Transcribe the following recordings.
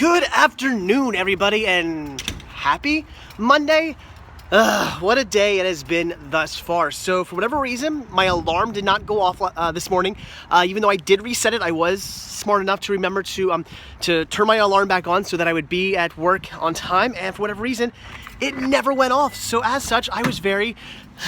Good afternoon, everybody, and happy Monday. What a day it has been thus far. So for whatever reason, my alarm did not go off this morning. Even though I did reset it, I was smart enough to remember to turn my alarm back on so that I would be at work on time. And for whatever reason, it never went off. So as such, I was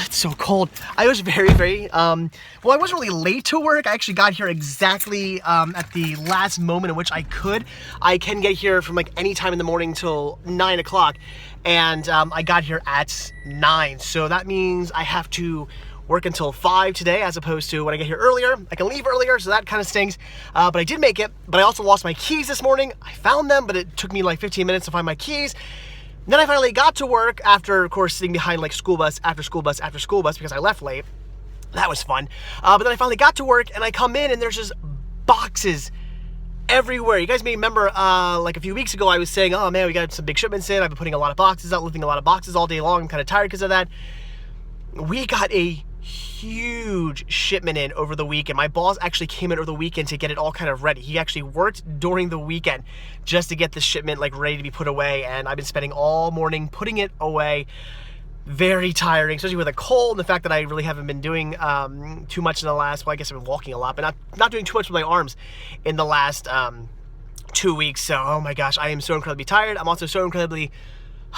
it's so cold. I was very, well, I wasn't really late to work. I actually got here exactly at the last moment in which I could. I can get here from like any time in the morning till 9 o'clock. And I got here at 9. So that means I have to work until 5 today, as opposed to when I get here earlier. I can leave earlier, so that kind of stinks. But I did make it. But I also lost my keys this morning. I found them, but it took me like 15 minutes to find my keys. Then I finally got to work after, of course, sitting behind like school bus after school bus after school bus because I left late. That was fun. But then I finally got to work and I come in and there's just boxes everywhere. You guys may remember like a few weeks ago I was saying, oh man, we got some big shipments in. I've been putting a lot of boxes out, lifting a lot of boxes all day long. I'm kind of tired because of that. We got a huge shipment in over the weekend. My boss actually came in over the weekend to get it all kind of ready. He actually worked during the weekend just to get this shipment like ready to be put away, and I've been spending all morning putting it away. Very tiring, especially with a cold and the fact that I really haven't been doing too much in the last, well, I guess I've been walking a lot, but not doing too much with my arms in the last 2 weeks. So, oh my gosh, I am so incredibly tired. I'm also so incredibly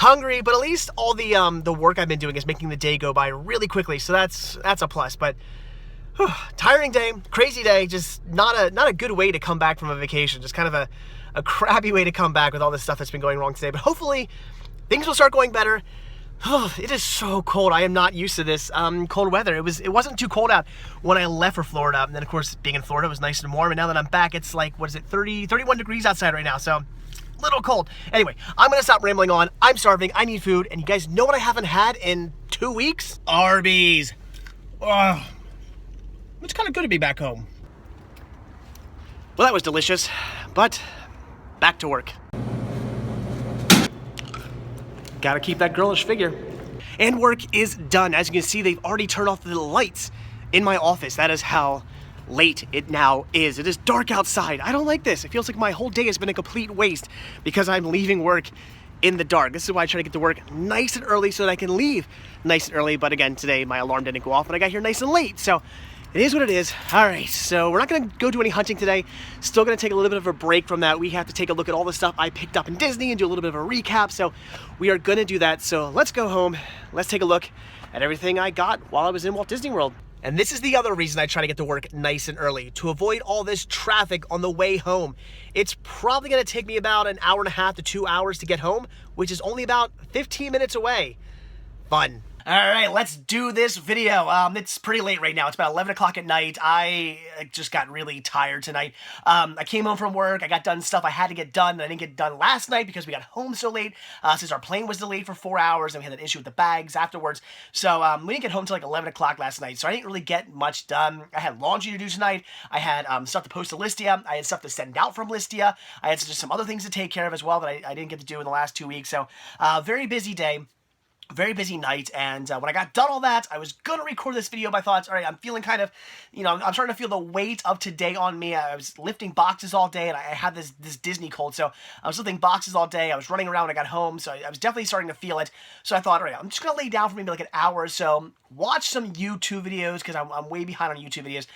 hungry, but at least all the work I've been doing is making the day go by really quickly, so that's a plus. But tiring day, crazy day, just not a good way to come back from a vacation. Just kind of a crappy way to come back with all this stuff that's been going wrong today. But hopefully things will start going better. It is so cold. I am not used to this cold weather. It wasn't too cold out when I left for Florida, and then of course being in Florida was nice and warm, and now that I'm back it's like, what is it, 31 degrees outside right now, so little cold. Anyway, I'm gonna stop rambling on. I'm starving, I need food, and you guys know what I haven't had in 2 weeks? Arby's. It's kind of good to be back home. Well, that was delicious, but back to work. Gotta keep that girlish figure. And work is done. As you can see, they've already turned off the lights in my office. That is how late it now is. It is dark outside. I don't like this. It feels like my whole day has been a complete waste because I'm leaving work in the dark. This is why I try to get to work nice and early so that I can leave nice and early. But again, today my alarm didn't go off and I got here nice and late. So it is what it is. All right, so we're not gonna go do any hunting today. Still gonna take a little bit of a break from that. We have to take a look at all the stuff I picked up in Disney and do a little bit of a recap. So we are gonna do that. So let's go home. Let's take a look at everything I got while I was in Walt Disney World. And this is the other reason I try to get to work nice and early, to avoid all this traffic on the way home. It's probably gonna take me about an hour and a half to 2 hours to get home, which is only about 15 minutes away. Fun. All right, let's do this video. It's pretty late right now. It's about 11 o'clock at night. I just got really tired tonight. I came home from work. I got done stuff I had to get done that I didn't get done last night because we got home so late since our plane was delayed for 4 hours and we had an issue with the bags afterwards. So we didn't get home till like 11 o'clock last night, so I didn't really get much done. I had laundry to do tonight. I had stuff to post to Listia. I had stuff to send out from Listia. I had just some other things to take care of as well that I didn't get to do in the last 2 weeks. So very busy day. Very busy night, and when I got done all that, I was gonna record this video, but I thought, all right, I'm feeling kind of, I'm starting to feel the weight of today on me. I was lifting boxes all day, and I had this Disney cold, so I was lifting boxes all day. I was running around when I got home, so I was definitely starting to feel it. So I thought, all right, I'm just gonna lay down for maybe like an hour or so, watch some YouTube videos, because I'm way behind on YouTube videos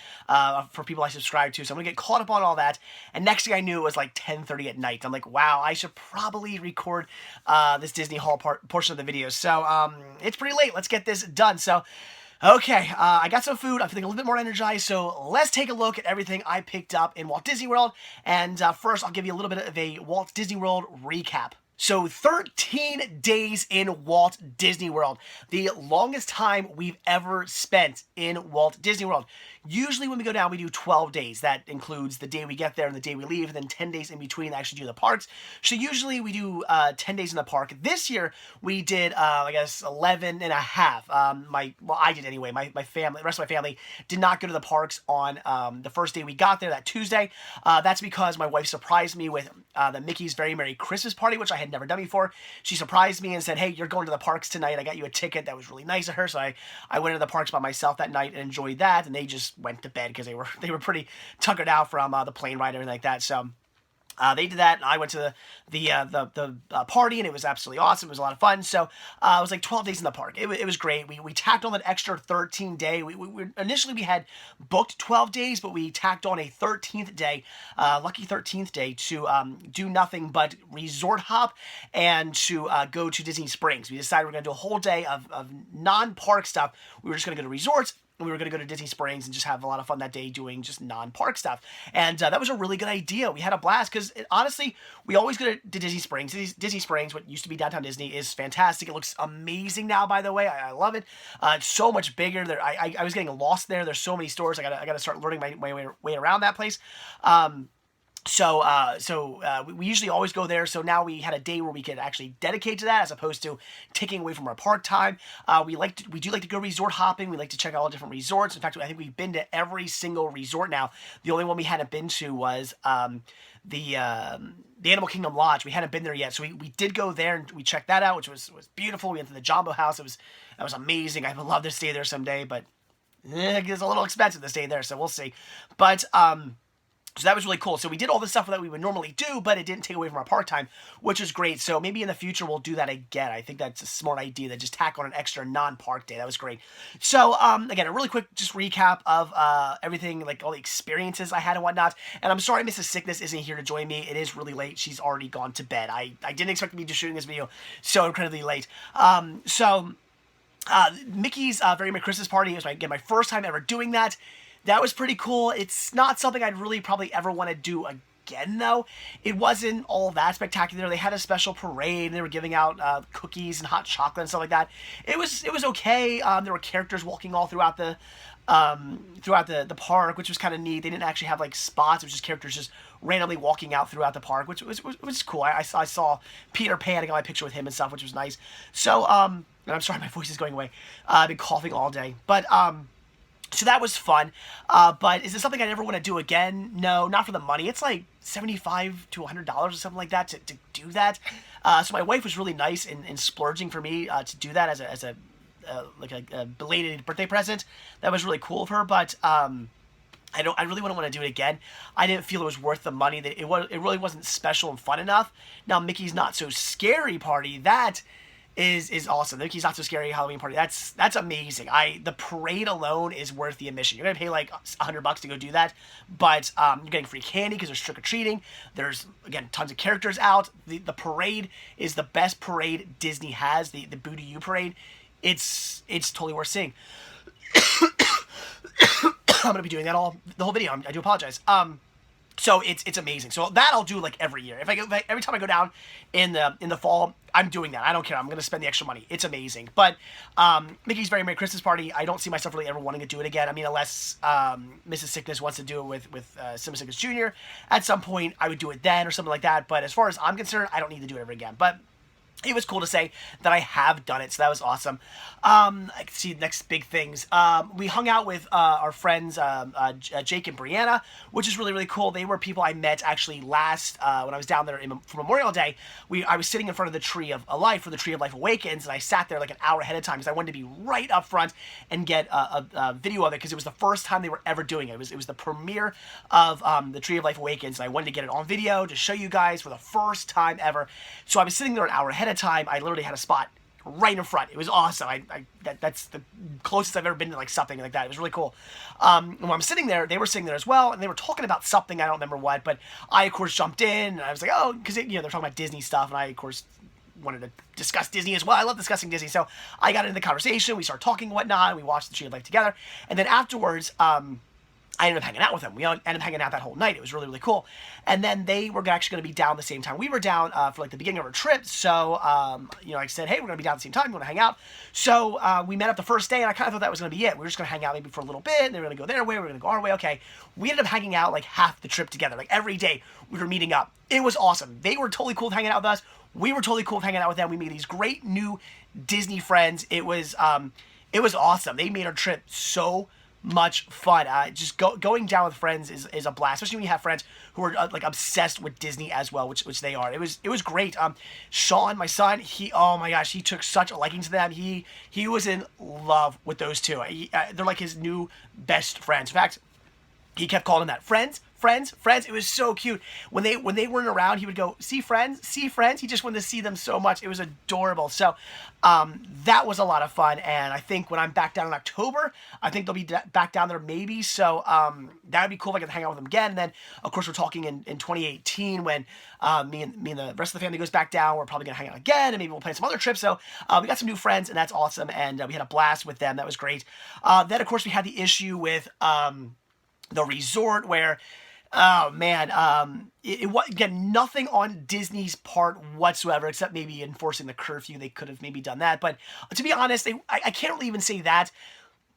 for people I subscribe to, so I'm gonna get caught up on all that. And next thing I knew, it was like 10:30 at night. I'm like, wow, I should probably record this Disney Haul portion of the video. So it's pretty late. Let's get this done. So, okay, I got some food. I'm feeling a little bit more energized. So let's take a look at everything I picked up in Walt Disney World. And first, I'll give you a little bit of a Walt Disney World recap. So 13 days in Walt Disney World, the longest time we've ever spent in Walt Disney World. Usually when we go down, we do 12 days. That includes the day we get there and the day we leave, and then 10 days in between to actually do the parks. So usually we do 10 days in the park. This year, we did, I guess, 11 and a half. Well, I did anyway. My family, the rest of my family did not go to the parks on the first day we got there, that Tuesday. That's because my wife surprised me with the Mickey's Very Merry Christmas Party, which I had never done before. She surprised me and said, hey, you're going to the parks tonight. I got you a ticket. That was really nice of her. So I went to the parks by myself that night and enjoyed that. And they just went to bed because they were pretty tuckered out from the plane ride and everything like that. So They did that, and I went to the party, and it was absolutely awesome. It was a lot of fun. So it was like 12 days in the park. It was great. We tacked on an extra 13th day. Initially we had booked 12 days, but we tacked on a 13th day, lucky 13th day, to do nothing but resort hop and to go to Disney Springs. We decided we're going to do a whole day of non-park stuff. We were just going to go to resorts. We were going to go to Disney Springs and just have a lot of fun that day doing just non-park stuff. And that was a really good idea. We had a blast because, honestly, we always go to Disney Springs. Disney Springs, what used to be Downtown Disney, is fantastic. It looks amazing now, by the way. I love it. It's so much bigger. I was getting lost there. There's so many stores. I gotta start learning my way around that place. So we usually always go there. So now we had a day where we could actually dedicate to that as opposed to taking away from our park time. We do like to go resort hopping. We like to check out all the different resorts. In fact, I think we've been to every single resort now. The only one we hadn't been to was the Animal Kingdom Lodge. We hadn't been there yet, so we did go there and we checked that out, which was beautiful. We went to the Jumbo House. That was amazing. I would love to stay there someday, but it's a little expensive to stay there, so we'll see. But so that was really cool. So we did all the stuff that we would normally do, but it didn't take away from our park time, which is great. So maybe in the future we'll do that again. I think that's a smart idea, to just tack on an extra non-park day. That was great. So again, a really quick just recap of everything, like all the experiences I had and whatnot. And I'm sorry Mrs. Sickness isn't here to join me. It is really late. She's already gone to bed. I didn't expect to be just shooting this video so incredibly late. Mickey's Very Merry Christmas Party was my first time ever doing that. That was pretty cool. It's not something I'd really probably ever want to do again, though. It wasn't all that spectacular. They had a special parade, and they were giving out cookies and hot chocolate and stuff like that. It was okay. There were characters walking all throughout the park, which was kind of neat. They didn't actually have like spots. It was just characters just randomly walking out throughout the park, which was cool. I saw Peter Pan. I got my picture with him and stuff, which was nice. So and I'm sorry, my voice is going away. I've been coughing all day, but so that was fun, but is it something I'd ever want to do again? No, not for the money. It's like $75 to $100 or something like that to do that. So my wife was really nice in splurging for me to do that as a belated birthday present. That was really cool of her, but I really wouldn't want to do it again. I didn't feel it was worth the money. It really wasn't special and fun enough. Now Mickey's Not So Scary Party, that is awesome. The Mickey's Not So Scary Halloween Party, that's amazing. The parade alone is worth the admission. You're gonna pay like $100 to go do that, but you're getting free candy because there's trick-or-treating. There's, again, tons of characters out. The parade is the best parade Disney has, the Boo to You parade. It's totally worth seeing. I'm gonna be doing that the whole video. I do apologize. So it's amazing. So that I'll do like every year. Every time I go down in the fall, I'm doing that. I don't care. I'm gonna spend the extra money. It's amazing. But Mickey's Very Merry Christmas Party, I don't see myself really ever wanting to do it again. I mean, unless Mrs. Sickness wants to do it with Simba Sickness Jr. At some point, I would do it then or something like that. But as far as I'm concerned, I don't need to do it ever again. But it was cool to say that I have done it, so that was awesome. I can see next big things. We hung out with our friends Jake and Brianna, which is really, really cool. They were people I met actually last when I was down there for Memorial Day. I was sitting in front of the Tree of Life, where the Tree of Life Awakens, and I sat there like an hour ahead of time because I wanted to be right up front and get a video of it because it was the first time they were ever doing it. It was the premiere of the Tree of Life Awakens, and I wanted to get it on video to show you guys for the first time ever. So I was sitting there an hour ahead of time. I literally had a spot right in front. It was awesome. That's the closest I've ever been to like something like that. It was really cool. When I'm sitting there, they were sitting there as well, and they were talking about something, I don't remember what, but I of course jumped in, and I was like, oh, because they're talking about Disney stuff, and I of course wanted to discuss Disney as well. I love discussing Disney, so I got into the conversation. We started talking and whatnot, and we watched the Tree of Life together, and then afterwards, I ended up hanging out with them. We ended up hanging out that whole night. It was really, really cool. And then they were actually going to be down the same time we were down for like the beginning of our trip. So, I said, hey, we're going to be down at the same time. You want to hang out? So we met up the first day, and I kind of thought that was going to be it. We were just going to hang out maybe for a little bit, and they were going to go their way, we were going to go our way. Okay. We ended up hanging out like half the trip together. Like every day we were meeting up. It was awesome. They were totally cool with hanging out with us. We were totally cool with hanging out with them. We made these great new Disney friends. It was awesome. They made our trip so much fun. Just going down with friends is a blast, especially when you have friends who are like obsessed with Disney as well, which they are. It was great. Sean, my son, oh my gosh, he took such a liking to them. He was in love with those two. They're like his new best friends. In fact, he kept calling them that. Friends, friends. It was so cute. When they weren't around, he would go, see friends. He just wanted to see them so much. It was adorable. So that was a lot of fun. And I think when I'm back down in October, I think they'll be back down there maybe. So that would be cool if I could hang out with them again. And then, of course, we're talking in 2018 when me and the rest of the family goes back down. We're probably going to hang out again, and maybe we'll plan some other trips. So we got some new friends, and that's awesome. And we had a blast with them. That was great. Then, of course, we had the issue with the resort where, oh man, it was, again, nothing on Disney's part whatsoever, except maybe enforcing the curfew. They could have maybe done that. But to be honest, I can't really even say that.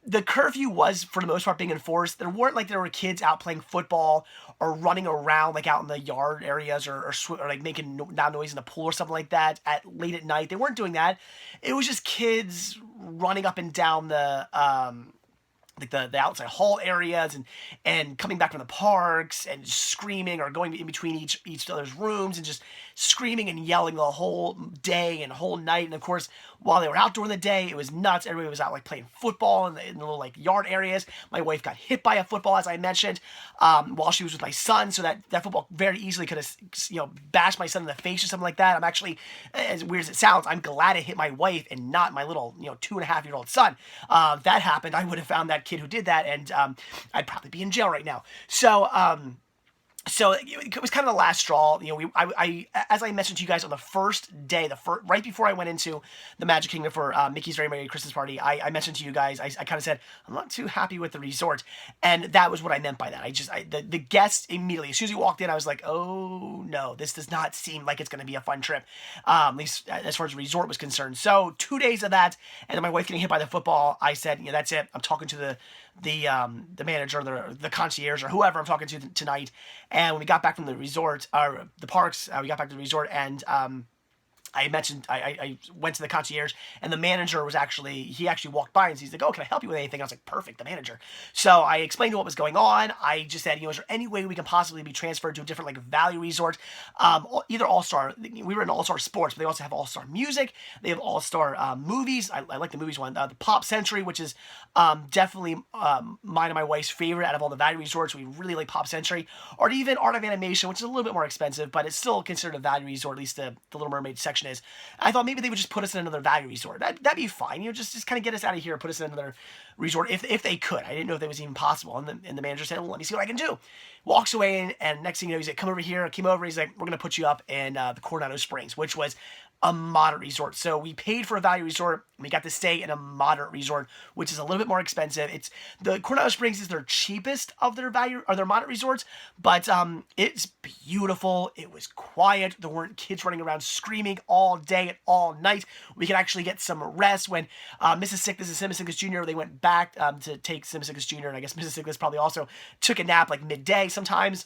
The curfew was, for the most part, being enforced. There were kids out playing football or running around, like out in the yard areas or like making loud noise in the pool or something like that late at night. They weren't doing that. It was just kids running up and down the like the outside hall areas and coming back from the parks and screaming or going in between each other's rooms and just screaming and yelling the whole day and whole night. And of course, while they were out during the day, it was nuts. Everybody was out like playing football in the little like yard areas. My wife got hit by a football, as I mentioned, while she was with my son. So that football very easily could have, bashed my son in the face or something like that. I'm actually, as weird as it sounds, I'm glad it hit my wife and not my little, 2.5-year-old son. If that happened, I would have found that kid who did that, and I'd probably be in jail right now. So it was kind of the last straw. I as I mentioned to you guys on the first day, right before I went into the Magic Kingdom for Mickey's Very Merry Christmas Party, I mentioned to you guys, I kind of said, I'm not too happy with the resort. And that was what I meant by that. The guests immediately, as soon as we walked in, I was like, oh no, this does not seem like it's going to be a fun trip, at least as far as the resort was concerned. So 2 days of that, and then my wife getting hit by the football, I said, that's it. I'm talking to the manager, the concierge, or whoever I'm talking to tonight. And when we got back from the resort, or the parks, we got back to the resort, and I mentioned, I went to the concierge, and the manager he actually walked by, and he's like, oh, can I help you with anything? I was like, perfect, the manager. So I explained what was going on. I just said, is there any way we can possibly be transferred to a different, like, value resort? Either All-Star, we were in All-Star Sports, but they also have All-Star Music. They have All-Star Movies. I like the movies one. The Pop Century, which is definitely mine and my wife's favorite out of all the value resorts. We really like Pop Century. Or even Art of Animation, which is a little bit more expensive, but it's still considered a value resort, at least the Little Mermaid section is. I thought maybe they would just put us in another value resort. That'd be fine. Just kind of get us out of here, put us in another resort if they could. I didn't know if that was even possible. And the manager said, well, let me see what I can do. Walks away, and next thing you know, he's like, come over here. I came over. He's like, we're going to put you up in the Coronado Springs, which was a moderate resort. So we paid for a value resort. We got to stay in a moderate resort, which is a little bit more expensive. It's the Coronado Springs is their cheapest of their moderate resorts, but it's beautiful. It was quiet. There weren't kids running around screaming all day and all night. We could actually get some rest when Mrs. Sickles Jr., they went back to take Mrs. Sickles Jr., and I guess Mrs. Sickles probably also took a nap like midday sometimes.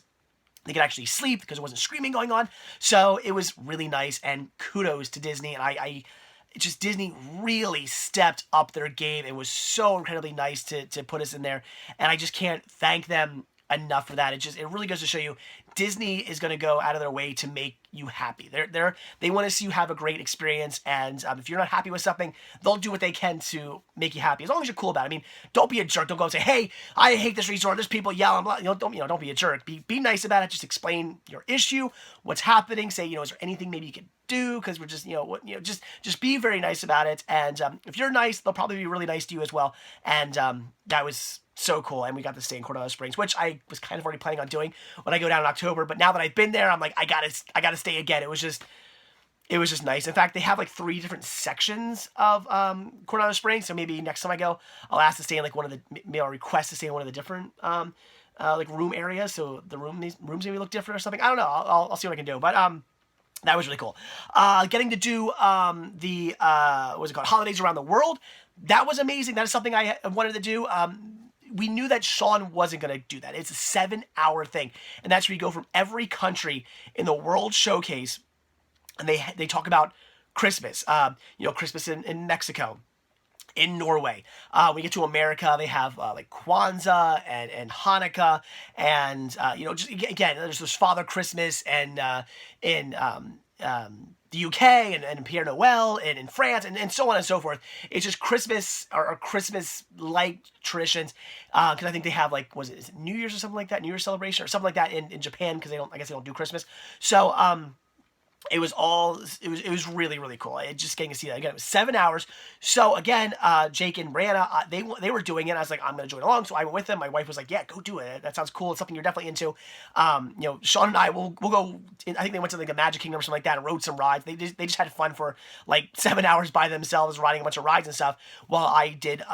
They could actually sleep because there wasn't screaming going on. So it was really nice, and kudos to Disney. And Disney really stepped up their game. It was so incredibly nice to put us in there. And I just can't thank them enough for that. It really goes to show you Disney is going to go out of their way to make you happy. They want to see you have a great experience, and if you're not happy with something, they'll do what they can to make you happy, as long as you're cool about it. I mean, don't be a jerk. Don't go and say, hey, I hate this resort. There's people yelling. Blah. Don't be a jerk. Be nice about it. Just explain your issue, what's happening. Say, is there anything maybe you can do? Because we're just, just be very nice about it. And if you're nice, they'll probably be really nice to you as well. And that was so cool. And we got to stay in Coronado Springs, which I was kind of already planning on doing when I go down in October. But now that I've been there, I'm like, I gotta stay again. It was just nice. In fact, they have like 3 different sections of Coronado Springs. So maybe next time I go, I'll ask to stay in like I'll request to stay in one of the different like room areas. So the rooms maybe look different or something. I don't know. I'll see what I can do. But that was really cool. Getting to do what's it called? Holidays Around the World. That was amazing. That is something I wanted to do. We knew that Sean wasn't going to do that. It's a 7-hour thing. And that's where you go from every country in the World Showcase, and they talk about Christmas. Christmas in Mexico, in Norway. We get to America, they have like Kwanzaa and Hanukkah, and just again, there's Father Christmas, and in the UK and Pierre Noel and in France and so on and so forth. It's just Christmas or Christmas-like traditions because I think they have like, is it New Year's or something like that, New Year's celebration or something like that in Japan because I guess they don't do Christmas. So it was really, really cool. Just getting to see that again. It was 7 hours. So again, Jake and Brianna, they were doing it. I was like, I'm going to join along. So I went with them. My wife was like, yeah, go do it. That sounds cool. It's something you're definitely into. Sean and I will go. I think they went to like the Magic Kingdom or something like that and rode some rides. They just had fun for like 7 hours by themselves, riding a bunch of rides and stuff. While I did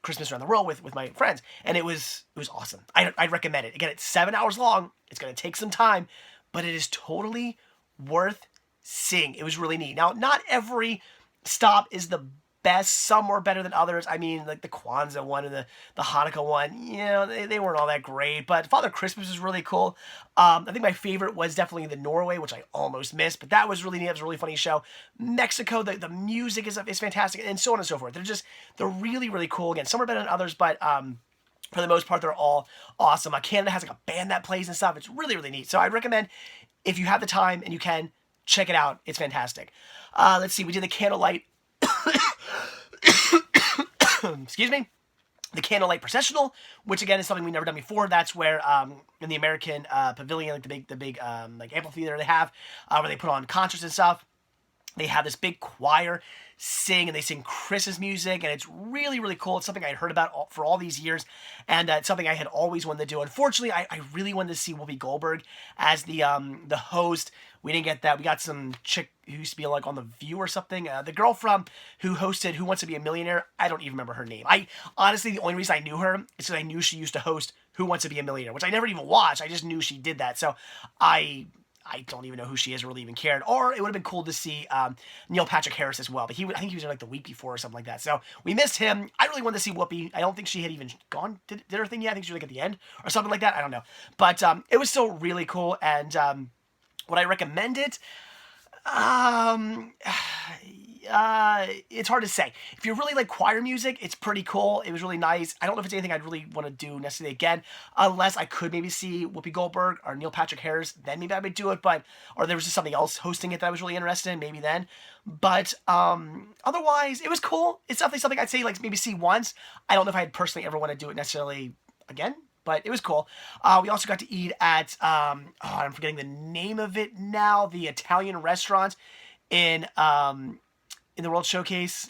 Christmas Around the World with my friends, and it was awesome. I'd recommend it. Again, it's 7 hours long. It's going to take some time, but it is totally worth seeing. It was really neat. Now, not every stop is the best. Some were better than others. I mean, like the Kwanzaa one and the Hanukkah one, they weren't all that great. But Father Christmas was really cool. I think my favorite was definitely the Norway, which I almost missed. But that was really neat. It was a really funny show. Mexico, the music is fantastic, and so on and so forth. They're really, really cool. Again, some are better than others, but for the most part, they're all awesome. Canada has like a band that plays and stuff. It's really, really neat. So I'd recommend, if you have the time and you can, check it out. It's fantastic. Let's see. We did the candlelight. Excuse me. The candlelight processional, which again is something we've never done before. That's where in the American Pavilion, like the big like amphitheater they have, where they put on concerts and stuff. They have this big choir sing, and they sing Christmas music, and it's really, really cool. It's something I had heard about for all these years, and it's something I had always wanted to do. Unfortunately, I really wanted to see Whoopi Goldberg as the host. We didn't get that. We got some chick who used to be like on The View or something. The girl who hosted Who Wants to Be a Millionaire. I don't even remember her name. Honestly, the only reason I knew her is because I knew she used to host Who Wants to Be a Millionaire, which I never even watched. I just knew she did that. So I don't even know who she is or really even cared. Or it would have been cool to see Neil Patrick Harris as well. But I think he was there like the week before or something like that. So we missed him. I really wanted to see Whoopi. I don't think she had even did her thing yet. I think she was like at the end or something like that. I don't know. But it was still really cool. And would I recommend it? It's hard to say. If you really like choir music, it's pretty cool. It was really nice. I don't know if it's anything I'd really want to do necessarily again, unless I could maybe see Whoopi Goldberg or Neil Patrick Harris. Then maybe I would do it. Or there was just something else hosting it that I was really interested in. Maybe then. But otherwise, it was cool. It's definitely something I'd say like maybe see once. I don't know if I'd personally ever want to do it necessarily again. But it was cool. We also got to eat at, I'm forgetting the name of it now, the Italian restaurant in the World Showcase.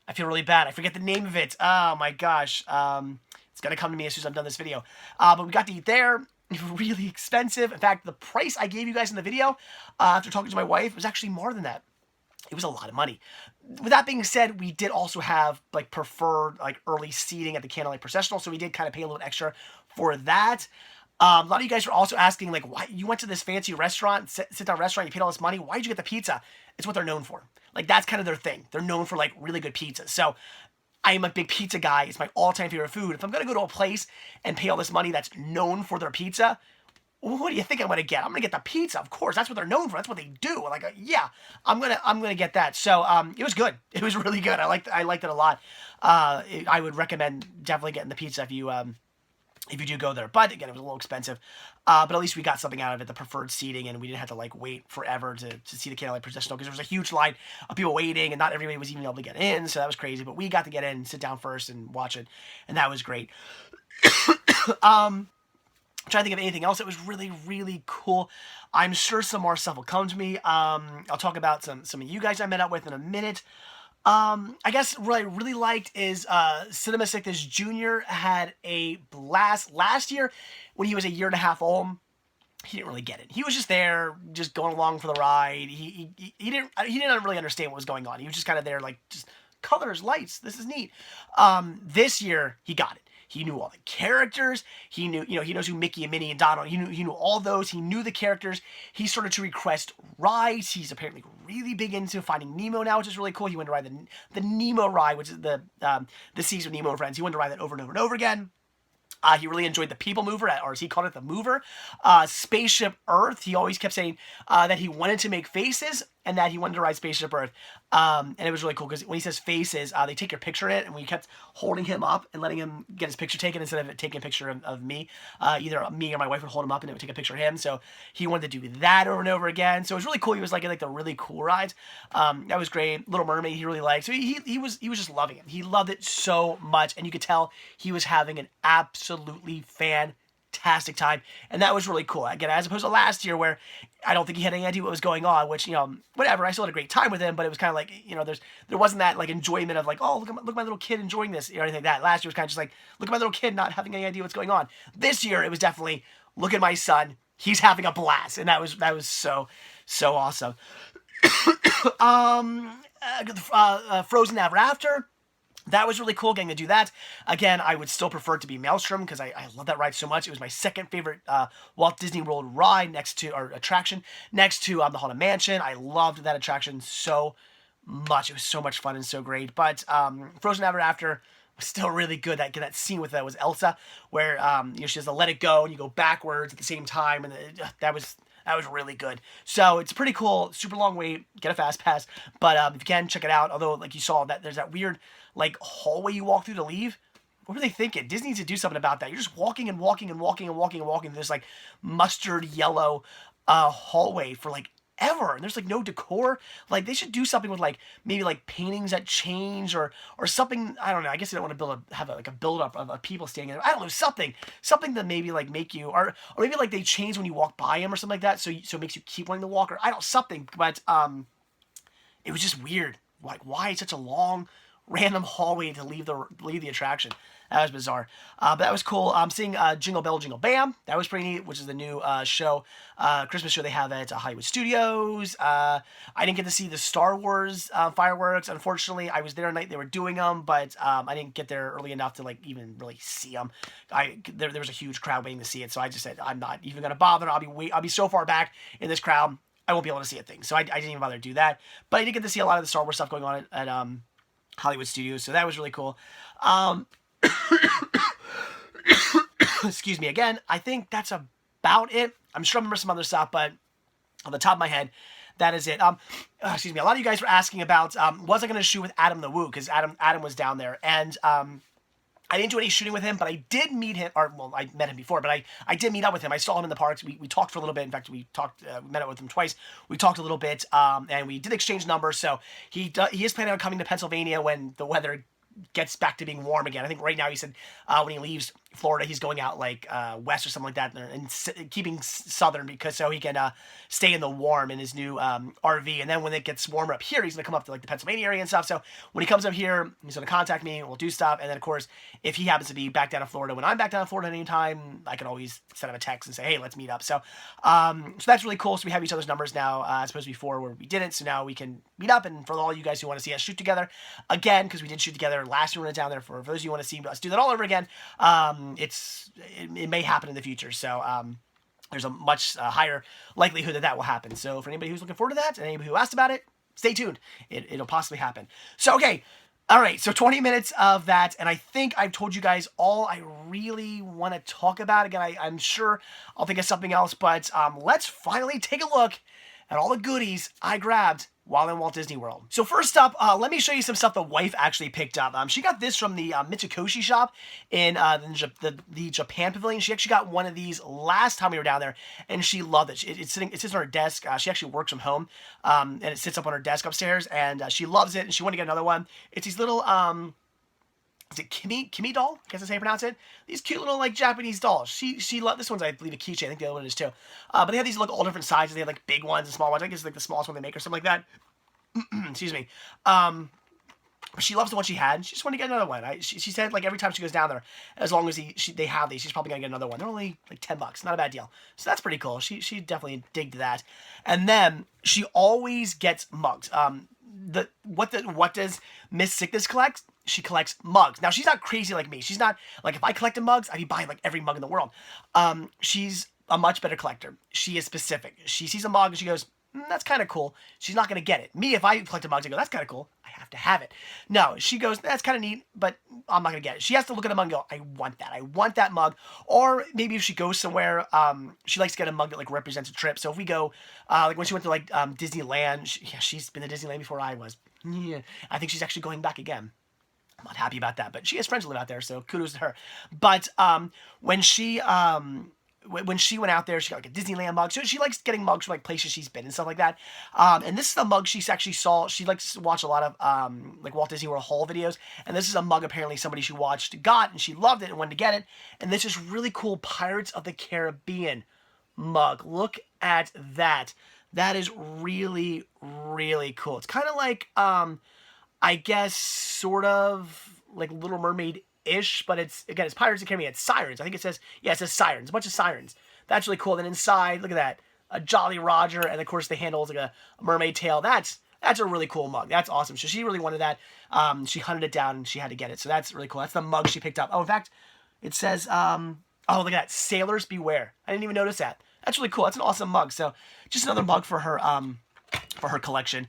I feel really bad. I forget the name of it. Oh my gosh. It's going to come to me as soon as I'm done this video. But we got to eat there. Really expensive. In fact, the price I gave you guys in the video after talking to my wife was actually more than that. It was a lot of money. With that being said, we did also have like preferred like early seating at the candlelight processional, so we did kind of pay a little extra for that. A lot of you guys were also asking like, why you went to this fancy restaurant, sit-down restaurant, you paid all this money. Why did you get the pizza? It's what they're known for. Like that's kind of their thing. They're known for like really good pizza. So I am a big pizza guy. It's my all-time favorite food. If I'm gonna go to a place and pay all this money that's known for their pizza, what do you think I'm gonna get? I'm gonna get the pizza, of course. That's what they're known for. That's what they do. Like, yeah, I'm gonna get that. So, it was good. It was really good. I liked it a lot. I would recommend definitely getting the pizza if you do go there. But again, it was a little expensive. But at least we got something out of it, the preferred seating, and we didn't have to like wait forever to see the candlelight processional because there was a huge line of people waiting, and not everybody was even able to get in. So that was crazy. But we got to get in, sit down first, and watch it, and that was great. I'm trying to think of anything else that was really, really cool. I'm sure some more stuff will come to me. I'll talk about some of you guys I met up with in a minute. I guess what I really liked is Cinema Sickness Jr. had a blast last year when he was a year and a half old. He didn't really get it. He was just there, just going along for the ride. He didn't really understand what was going on. He was just kind of there, like just colors, lights. This is neat. This year he got it. He knew all the characters. He knew, he knows who Mickey and Minnie and Donald. He knew all those. He knew the characters. He started to request rides. He's apparently really big into Finding Nemo now, which is really cool. He went to ride the Nemo ride, which is the Seas with Nemo and Friends. He went to ride that over and over and over again. He really enjoyed the People Mover, or as he called it, the Mover. Spaceship Earth, he always kept saying that he wanted to make faces. and that he wanted to ride Spaceship Earth. And it was really cool because when he says faces, they take your picture in it, and we kept holding him up and letting him get his picture taken instead of taking a picture of me. Either me or my wife would hold him up and it would take a picture of him. So he wanted to do that over and over again. So it was really cool. He was like the really cool rides. That was great. Little Mermaid he really liked. So he was just loving it. He loved it so much, and you could tell he was having an absolutely fantastic time, and that was really cool. Again, as opposed to last year where I don't think he had any idea what was going on, which, whatever, I still had a great time with him, but it was kind of like, there wasn't that like enjoyment of like, oh, look at my little kid enjoying this or anything like that. Last year was kind of just like, look at my little kid not having any idea what's going on. This year it was definitely, look at my son, he's having a blast, and that was so awesome. Frozen Ever After. That was really cool getting to do that. Again, I would still prefer it to be Maelstrom because I love that ride so much. It was my second favorite Walt Disney World ride attraction next to the Haunted Mansion. I loved that attraction so much. It was so much fun and so great. But Frozen Ever After was still really good. That scene with was Elsa where she has to let it go and you go backwards at the same time, and that was really good. So it's pretty cool. Super long wait. Get a fast pass. But if you can, check it out. Although, like you saw, that there's that weird like hallway you walk through to leave. What were they thinking? Disney needs to do something about that. You're just walking and walking and walking and walking and walking through this like mustard yellow hallway for like ever. And there's like no decor. Like they should do something with like maybe like paintings that change or something. I don't know. I guess they don't want to have a build up of people standing there. I don't know, something that maybe like make you or maybe like they change when you walk by them or something like that. So it makes you keep wanting to walk, or I don't know, something. But it was just weird. Like why such a long random hallway to leave the attraction. That was bizarre. But that was cool. Seeing Jingle Bell Jingle Bam. That was pretty neat, which is the new show, Christmas show they have at Hollywood Studios. I didn't get to see the Star Wars fireworks. Unfortunately, I was there a night they were doing them, but I didn't get there early enough to like even really see them. There was a huge crowd waiting to see it, so I just said, I'm not even going to bother. I'll be so far back in this crowd, I won't be able to see a thing. So I didn't even bother to do that. But I did get to see a lot of the Star Wars stuff going on at Hollywood Studios, so that was really cool. Excuse me again. I think that's about it. I'm sure I remember some other stuff, but on the top of my head, that is it. Excuse me. A lot of you guys were asking about was I going to shoot with Adam the Woo, because Adam was down there, and I didn't do any shooting with him, but I did meet him, I met him before, but I did meet up with him. I saw him in the parks. We talked for a little bit. In fact, we met up with him twice. We talked a little bit, and we did exchange numbers. So he is planning on coming to Pennsylvania when the weather gets back to being warm again. I think right now he said when he leaves Florida, he's going out like west or something like that, and keeping southern because so he can stay in the warm in his new RV. And then when it gets warmer up here, he's gonna come up to like the Pennsylvania area and stuff. So when he comes up here, he's gonna contact me. We'll do stuff. And then of course, if he happens to be back down in Florida when I'm back down in Florida at any time, I can always send him a text and say, hey, let's meet up. So so that's really cool. So we have each other's numbers now, as opposed to before where we didn't. So now we can meet up. And for all you guys who want to see us shoot together again, because we did shoot together last year when we went down there. For those of you who want to see us do that all over again, it may happen in the future. So there's a much higher likelihood that will happen. So for anybody who's looking forward to that, and anybody who asked about it, stay tuned. It'll possibly happen. So, okay. All right. So 20 minutes of that. And I think I've told you guys all I really want to talk about. Again, I'm sure I'll think of something else, but let's finally take a look at all the goodies I grabbed while in Walt Disney World. So first up, let me show you some stuff the wife actually picked up. She got this from the Mitsukoshi shop in the Japan Pavilion. She actually got one of these last time we were down there, and she loved it. It sits on her desk. She actually works from home, and it sits up on her desk upstairs, and she loves it, and she wanted to get another one. It's these little, is it Kimi doll? I guess that's how you pronounce it. These cute little like Japanese dolls. She loved this one's, I believe, a keychain. I think the other one is too. But they have these all different sizes. They have like big ones and small ones. I think it's like the smallest one they make or something like that. Excuse me. But she loves the one she had. She just wanted to get another one. She said like every time she goes down there, as long as they have these, she's probably gonna get another one. They're only like $10. Not a bad deal. So that's pretty cool. She definitely digged that. And then she always gets mugs. What does Miss Sickness collect? She collects mugs. Now, she's not crazy like me. She's not, like, if I collected mugs, I'd be buying, like, every mug in the world. She's a much better collector. She is specific. She sees a mug and she goes, that's kind of cool. She's not going to get it. Me, if I collected mugs, I go, that's kind of cool. I have to have it. No, she goes, that's kind of neat, but I'm not going to get it. She has to look at the mug and go, I want that. I want that mug. Or maybe if she goes somewhere, she likes to get a mug that like represents a trip. So if we go, like when she went to like Disneyland, she's been to Disneyland before I was. Yeah, I think she's actually going back again. I'm not happy about that, but she has friends who live out there, so kudos to her. But when she went out there, she got like a Disneyland mug. So she likes getting mugs from like places she's been and stuff like that. And this is a mug she actually saw. She likes to watch a lot of like Walt Disney World haul videos. And this is a mug apparently somebody she watched got, and she loved it and wanted to get it. And this is really cool Pirates of the Caribbean mug. Look at that. That is really, really cool. It's kind of like, I guess, sort of like Little Mermaid-ish, but it's Pirates of the Caribbean. It's sirens. I think it says sirens. A bunch of sirens. That's really cool. Then inside, look at that. A Jolly Roger, and of course the handle is like a mermaid tail. That's a really cool mug. That's awesome. So she really wanted that. She hunted it down, and she had to get it. So that's really cool. That's the mug she picked up. Oh, in fact, it says, oh, look at that. Sailors Beware. I didn't even notice that. That's really cool. That's an awesome mug. So just another mug for her collection.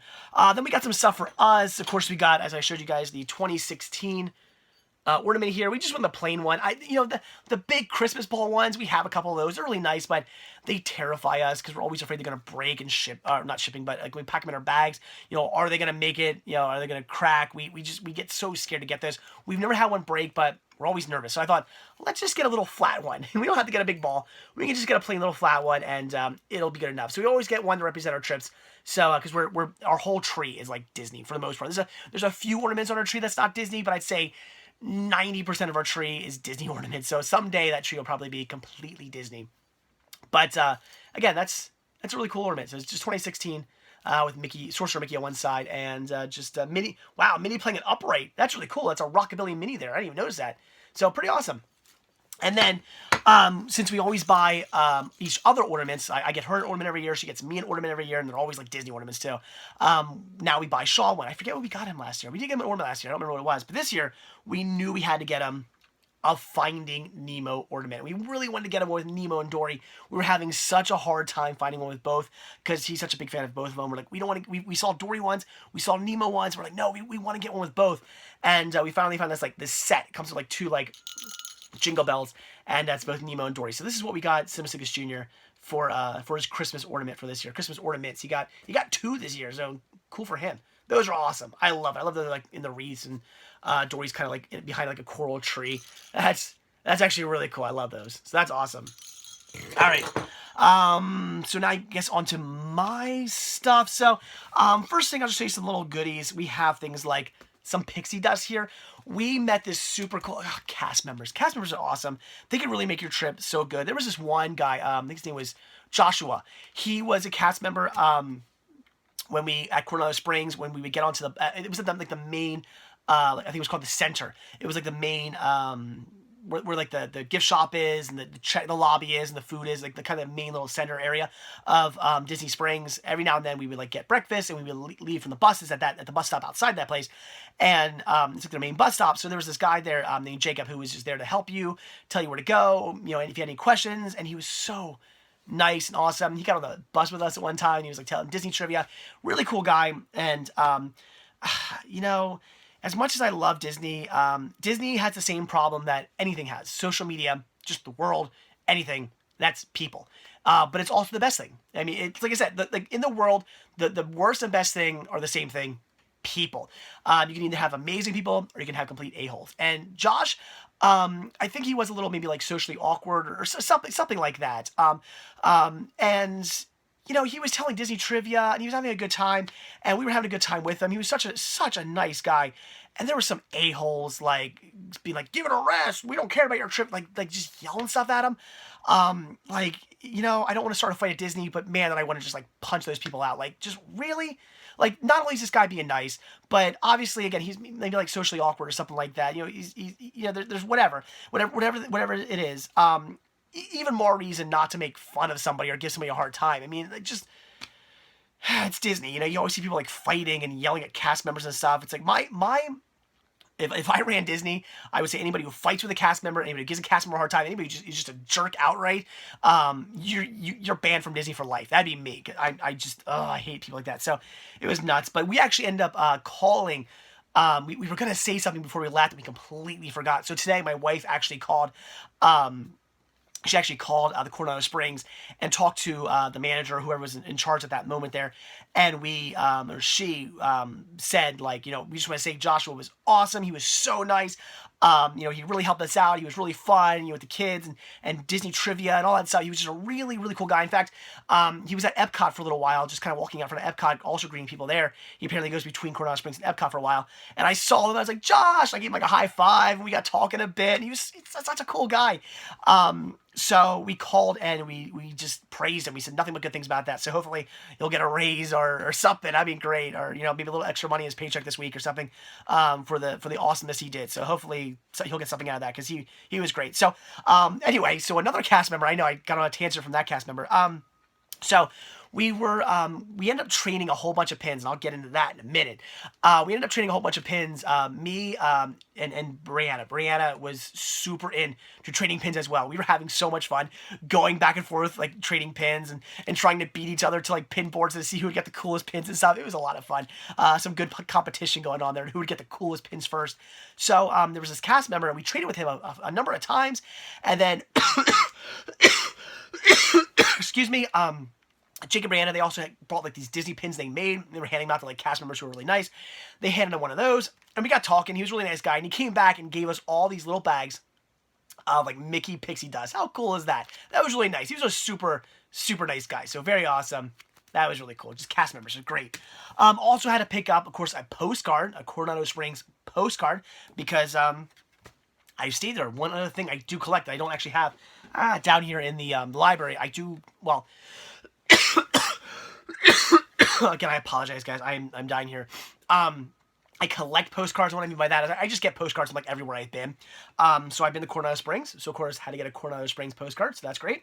Then we got some stuff for us. Of course, we got, as I showed you guys, the 2016 ornament here. We just want the plain one. The big Christmas ball ones, we have a couple of those. They're really nice, but they terrify us because we're always afraid they're going to break and ship. Not shipping, but like we pack them in our bags. Are they going to make it? Are they going to crack? We get so scared to get this. We've never had one break, but we're always nervous. So I thought, let's just get a little flat one. We don't have to get a big ball. We can just get a plain little flat one, and it'll be good enough. So we always get one to represent our trips. So because our whole tree is like Disney for the most part. There's a few ornaments on our tree that's not Disney, but I'd say 90% of our tree is Disney ornaments. So someday that tree will probably be completely Disney. But again, that's a really cool ornament. So it's just 2016 with Mickey, Sorcerer Mickey on one side, and just Minnie. Wow, Minnie playing an upright. That's really cool. That's a rockabilly Minnie there. I didn't even notice that. So pretty awesome. And then, since we always buy each other ornaments, I get her an ornament every year. She gets me an ornament every year, and they're always like Disney ornaments too. Now we buy Shaw one. I forget what we got him last year. We did get him an ornament last year. I don't remember what it was. But this year, we knew we had to get him a Finding Nemo ornament. We really wanted to get him with Nemo and Dory. We were having such a hard time finding one with both because he's such a big fan of both of them. We're like, we don't want to. We saw Dory once, we saw Nemo once. We're like, no, we want to get one with both. And we finally found this set. It comes with like two like Jingle Bells, and that's both Nemo and Dory. So this is what we got Simicus Jr. for his Christmas ornament for this year. Christmas ornaments. He got two this year, so cool for him. Those are awesome. I love it. I love that they're like in the wreaths, and Dory's kind of like behind like a coral tree. That's actually really cool. I love those. So that's awesome. All right. So now I guess onto my stuff. So first thing, I'll just show you some little goodies. We have things like some pixie dust here. We met this super cool cast members. Cast members are awesome. They can really make your trip so good. There was this one guy, I think his name was Joshua. He was a cast member when we, at Coronado Springs, when we would get onto the, it was like the main, I think it was called the center. It was like the main, where like the gift shop is, and the lobby is, and the food is, like the kind of main little center area of Disney Springs. Every now and then we would like get breakfast, and we would leave from the buses at the bus stop outside that place, and it's like their main bus stop. So there was this guy there named Jacob who was just there to help you, tell you where to go, and if you had any questions. And he was so nice and awesome. He got on the bus with us at one time, and he was like telling Disney trivia. Really cool guy. And as much as I love Disney, Disney has the same problem that anything has. Social media, just the world, anything. That's people. But it's also the best thing. I mean, it's like I said, like in the world, the worst and best thing are the same thing. People. You can either have amazing people, or you can have complete a-holes. And Josh, I think he was a little maybe like socially awkward or something like that. And he was telling Disney trivia, and he was having a good time, and we were having a good time with him. He was such a nice guy. And there were some a-holes like being like, "Give it a rest. We don't care about your trip." Like just yelling stuff at him. I don't want to start a fight at Disney, but man, that I want to just like punch those people out. Like, just really, like, not only is this guy being nice, but obviously again he's maybe like socially awkward or something like that. He's there's whatever it is. Even more reason not to make fun of somebody or give somebody a hard time. I mean, just it's Disney. You always see people like fighting and yelling at cast members and stuff. It's like my If I ran Disney, I would say anybody who fights with a cast member, anybody who gives a cast member a hard time, anybody who is just a jerk outright, you're banned from Disney for life. That'd be me. I hate people like that. So it was nuts. But we actually ended up calling. We were gonna say something before we left, and we completely forgot. So today, my wife actually called. She actually called the Coronado Springs and talked to the manager, whoever was in charge at that moment there, and she said, like, we just want to say Joshua was awesome. He was so nice. He really helped us out. He was really fun, with the kids and Disney trivia and all that stuff. He was just a really, really cool guy. In fact, he was at Epcot for a little while, just kind of walking out front of Epcot, also greeting people there. He apparently goes between Coronado Springs and Epcot for a while. And I saw him. I was like, Josh. I gave him like a high five, and we got talking a bit. And he's such a cool guy. So we called and we just praised him. We said nothing but good things about that. So hopefully he'll get a raise or something. That'd be great. Or, maybe a little extra money in his paycheck this week or something, for the awesomeness he did. So hopefully he'll get something out of that, because he was great. So, anyway, so another cast member, I know I got on a tangent from that cast member. So we ended up training a whole bunch of pins, and I'll get into that in a minute. We ended up training a whole bunch of pins. Me and Brianna. Brianna was super into trading pins as well. We were having so much fun going back and forth, like trading pins and trying to beat each other to like pin boards to see who would get the coolest pins and stuff. It was a lot of fun. Some good competition going on there, who would get the coolest pins first. So there was this cast member, and we traded with him a number of times, and then excuse me, Jake and Brianna, they also brought like these Disney pins they made. They were handing them out to like cast members who were really nice. They handed him one of those, and we got talking. He was a really nice guy, and he came back and gave us all these little bags of like Mickey pixie dust. How cool is that? That was really nice. He was a super, super nice guy. So very awesome. That was really cool. Just cast members are great. Also had to pick up, of course, a postcard, a Coronado Springs postcard, because I stayed there. One other thing I do collect that I don't actually have down here in the library. I do, well, again, I apologize, guys. I'm dying here. I collect postcards. What I mean by that is I just get postcards from like everywhere I've been. So I've been to Coronado Springs. So of course, had to get a Coronado Springs postcard. So that's great.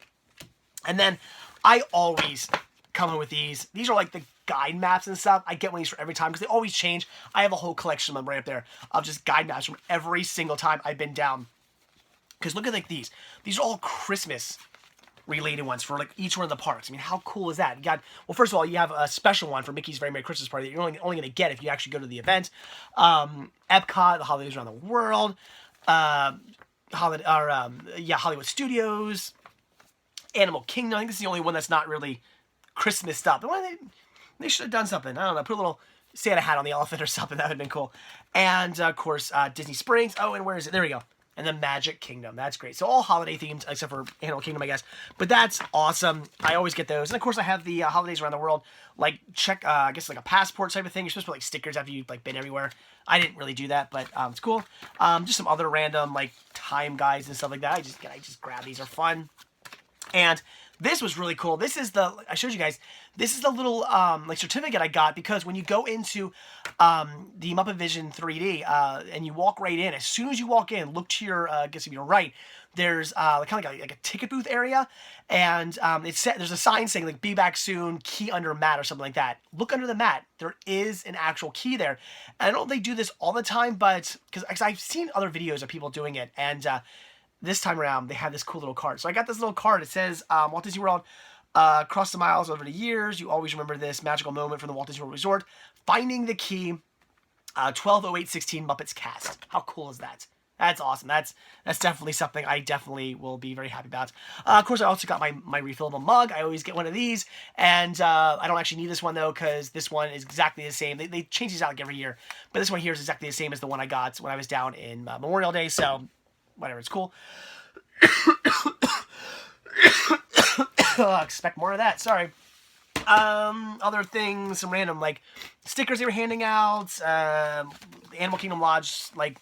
And then I always come in with these. These are like the guide maps and stuff. I get one of these for every time because they always change. I have a whole collection of them right up there of just guide maps from every single time I've been down. Because look at like these. These are all Christmas related ones for like each one of the parks. I mean, how cool is that? You got, well, first of all, you have a special one for Mickey's Very Merry Christmas Party that you're only going to get if you actually go to the event. Epcot, the Holidays Around the World, Hollywood Studios, Animal Kingdom. I think this is the only one that's not really Christmas stuff. But they should have done something. I don't know, put a little Santa hat on the elephant or something. That would have been cool. And of course, Disney Springs. Oh, and where is it? There we go. And the Magic Kingdom. That's great. So all holiday themed, except for Animal Kingdom, I guess. But that's awesome. I always get those. And of course, I have the Holidays Around the World, like check, I guess like a passport type of thing. You're supposed to put like stickers after you've like been everywhere. I didn't really do that, but it's cool. Just some other random like time guides and stuff like that. I just grab these. Are fun. And this was really cool. This is I showed you guys, this is the little, like certificate I got, because when you go into, the Muppet Vision 3D, and you walk right in, as soon as you walk in, look to your, I guess to your right, there's, kind of like a ticket booth area, and, there's a sign saying, like, be back soon, key under mat, or something like that. Look under the mat. There is an actual key there. And I don't know if they do this all the time, but, because I've seen other videos of people doing it, and, this time around, they had this cool little card. So I got this little card. It says, Walt Disney World, across the miles over the years, you always remember this magical moment from the Walt Disney World Resort. Finding the key, 12/08/16 Muppets cast. How cool is that? That's awesome. That's definitely something I definitely will be very happy about. Of course, I also got my refillable mug. I always get one of these. And I don't actually need this one, though, because this one is exactly the same. They change these out like every year. But this one here is exactly the same as the one I got when I was down in Memorial Day. So whatever, it's cool. Expect more of that. Sorry. Other things, some random like stickers they were handing out. The Animal Kingdom Lodge, like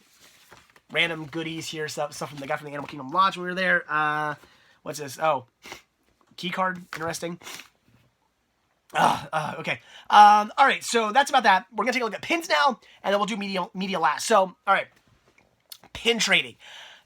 random goodies here, stuff from the guy from the Animal Kingdom Lodge when we were there. What's this? Oh, key card. Interesting. Okay. All right. So that's about that. We're gonna take a look at pins now, and then we'll do media last. So, all right, pin trading.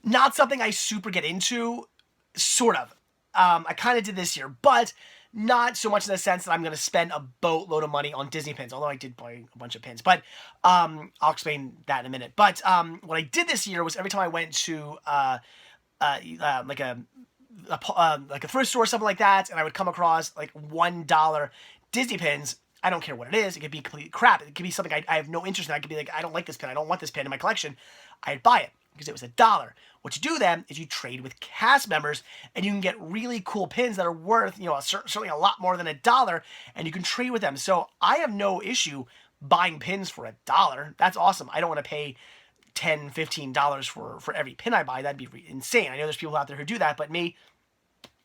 Not something I super get into, sort of. I kind of did this year, but not so much in the sense that I'm going to spend a boatload of money on Disney pins, although I did buy a bunch of pins. But I'll explain that in a minute. But what I did this year was every time I went to like a thrift store or something like that, and I would come across like $1 Disney pins. I don't care what it is. It could be complete crap. It could be something I have no interest in. I could be like, I don't like this pin. I don't want this pin in my collection. I'd buy it because it was $1. What you do then is you trade with cast members, and you can get really cool pins that are worth, certainly a lot more than $1, and you can trade with them. So I have no issue buying pins for $1. That's awesome. I don't want to pay $10, $15 for every pin I buy. That'd be insane. I know there's people out there who do that, but me,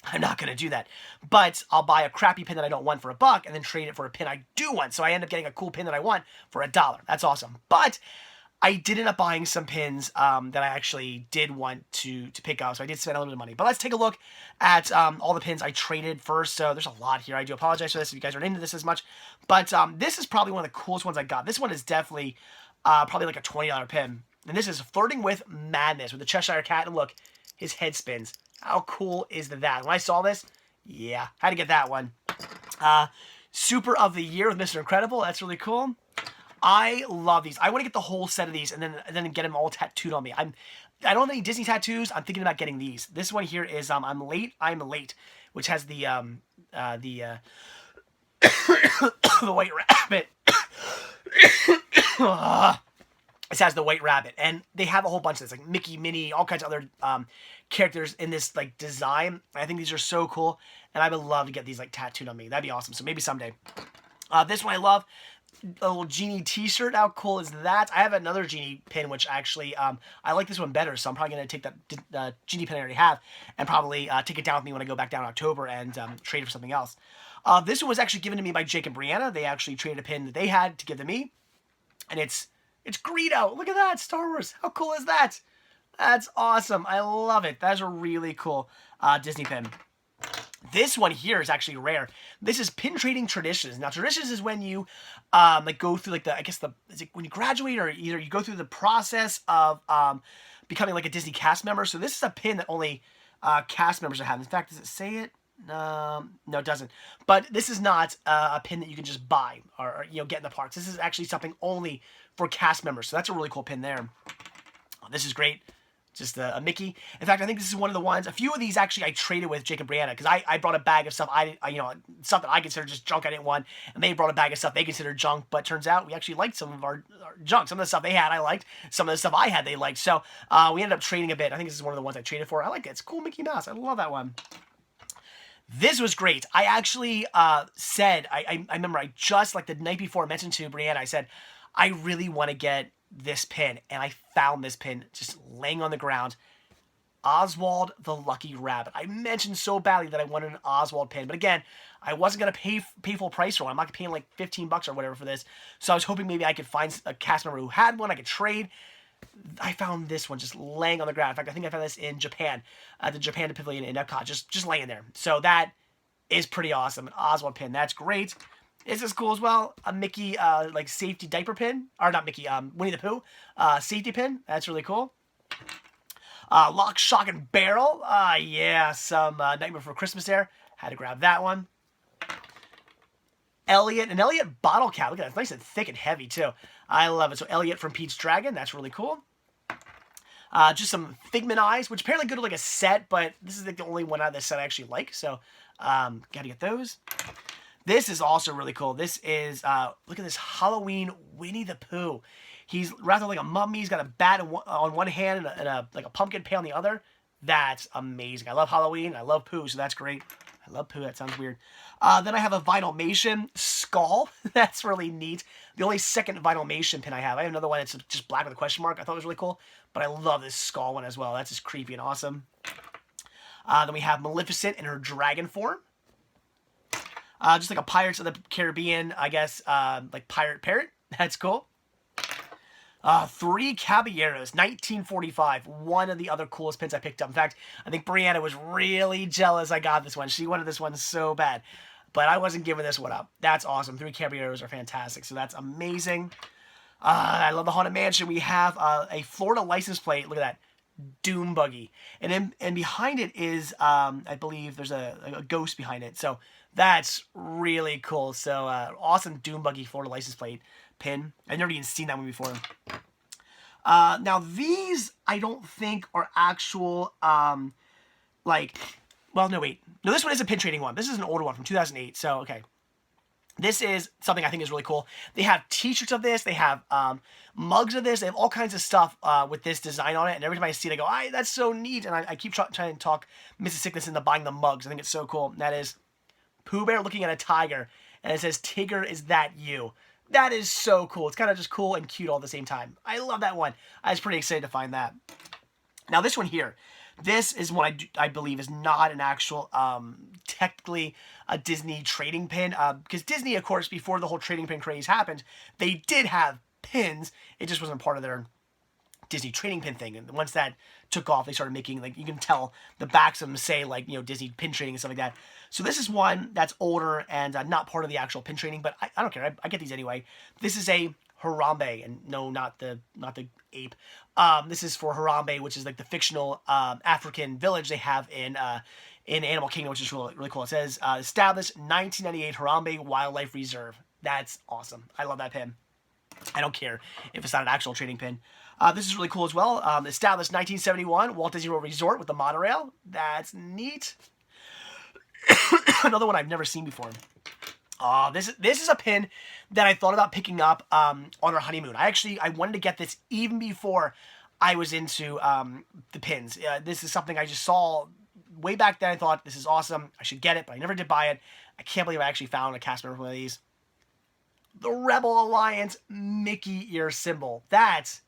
I'm not going to do that. But I'll buy a crappy pin that I don't want for $1 and then trade it for a pin I do want. So I end up getting a cool pin that I want for $1. That's awesome. But I did end up buying some pins that I actually did want to pick up. So I did spend a little bit of money. But let's take a look at all the pins I traded first. So there's a lot here. I do apologize for this if you guys aren't into this as much. But this is probably one of the coolest ones I got. This one is definitely probably like a $20 pin. And this is Flirting with Madness with the Cheshire Cat. And look, his head spins. How cool is that? When I saw this, yeah, had to get that one. Super of the Year with Mr. Incredible. That's really cool. I love these. I want to get the whole set of these and then get them all tattooed on me. I don't have any Disney tattoos. I'm thinking about getting these. This one here is I'm Late, which has the the White Rabbit. This has the White Rabbit, and they have a whole bunch of this, like Mickey, Minnie, all kinds of other characters in this like design. I think these are so cool, and I would love to get these like tattooed on me. That'd be awesome. So maybe someday. This one I love. A little Genie t-shirt. How cool is that? I have another Genie pin, which actually I like this one better, so I'm probably going to take that Genie pin I already have and probably take it down with me when I go back down in October and trade it for something else. This one was actually given to me by Jake and Brianna. They actually traded a pin that they had to give to me, and it's Greedo. Look at that, Star Wars. How cool is that? That's awesome. I love it. That's a really cool Disney pin. This one here is actually rare. This is Pin Trading Traditions. Now, traditions is when you like go through like is it when you graduate, or either you go through the process of becoming like a Disney cast member. So this is a pin that only cast members have. In fact, does it say it? No, it doesn't. But this is not a pin that you can just buy or get in the parks. This is actually something only for cast members. So that's a really cool pin there. Oh, this is great. Just a Mickey. In fact, I think this is one of the ones. A few of these actually I traded with Jake and Brianna because I brought a bag of stuff stuff that I consider just junk I didn't want, and they brought a bag of stuff they considered junk. But turns out we actually liked some of our junk. Some of the stuff they had I liked. Some of the stuff I had they liked. So we ended up trading a bit. I think this is one of the ones I traded for. I like it. It's cool Mickey Mouse. I love that one. This was great. I actually said I remember I just like the night before I mentioned to Brianna. I said I really want to get this pin, and I found this pin just laying on the ground. Oswald the Lucky Rabbit. I mentioned so badly that I wanted an Oswald pin, but again, I wasn't gonna pay full price for one. I'm not paying like $15 or whatever for this. So I was hoping maybe I could find a cast member who had one I could trade. I found this one just laying on the ground. In fact, I think I found this in Japan, at the Japan Pavilion in Epcot, just laying there. So that is pretty awesome. An Oswald pin, that's great. This is cool as well. A Mickey like safety diaper pin, or not Mickey, Winnie the Pooh safety pin. That's really cool. Lock, Shock, and Barrel. Yeah, some Nightmare Before Christmas there. Had to grab that one. Elliot, an Elliot bottle cap. Look at that, it's nice and thick and heavy too. I love it. So Elliot from Pete's Dragon. That's really cool. Just some Figment eyes, which apparently go to like a set, but this is like the only one out of this set I actually like. So gotta get those. This is also really cool. This is, look at this Halloween Winnie the Pooh. He's rather like a mummy. He's got a bat on one hand and like a pumpkin pie on the other. That's amazing. I love Halloween. I love Pooh, so that's great. I love Pooh. That sounds weird. Then I have a Vinylmation skull. That's really neat. The only second Vinylmation pin I have. I have another one that's just black with a question mark. I thought it was really cool. But I love this skull one as well. That's just creepy and awesome. Then we have Maleficent in her dragon form. Just like a Pirates of the Caribbean, I guess, like pirate parrot. That's cool. Three Caballeros, 1945. One of the other coolest pins I picked up. In fact, I think Brianna was really jealous I got this one. She wanted this one so bad. But I wasn't giving this one up. That's awesome. Three Caballeros are fantastic. So that's amazing. I love the Haunted Mansion. We have a Florida license plate. Look at that. Doom buggy, and behind it is I believe there's a ghost behind it. So that's really cool. So awesome Doom buggy Florida license plate pin. I've never even seen that one before. Now these I don't think are actual well, no, wait. No, this one is a pin trading one. This is an older one from 2008. So, okay. This is something I think is really cool. They have t-shirts of this. They have mugs of this. They have all kinds of stuff with this design on it. And every time I see it, I go, that's so neat. And I keep trying to talk Mrs. Sickness into buying the mugs. I think it's so cool. And that is Pooh Bear looking at a tiger. And it says, Tigger, is that you? That is so cool. It's kind of just cool and cute all at the same time. I love that one. I was pretty excited to find that. Now, this one here. This is one I believe is not an actual, technically a Disney trading pin. Because Disney, of course, before the whole trading pin craze happened, they did have pins. It just wasn't part of their Disney trading pin thing. And once that took off, they started making, like, you can tell the backs of them say, like, you know, Disney pin trading and stuff like that. So this is one that's older and not part of the actual pin trading, but I don't care. I get these anyway. This is a Harambe, and no, not the ape. This is for Harambe, which is like the fictional African village they have in Animal Kingdom, which is really cool. It says established 1998 Harambe Wildlife Reserve. That's awesome. I love that pin. I don't care if it's not an actual trading pin. This is really cool as well. Established 1971 Walt Disney World Resort with the monorail. That's neat. Another one I've never seen before. This is a pin that I thought about picking up on our honeymoon. I wanted to get this even before I was into the pins. This is something I just saw way back then. I thought, this is awesome. I should get it, but I never did buy it. I can't believe I actually found a cast member for one of these. The Rebel Alliance Mickey ear symbol. That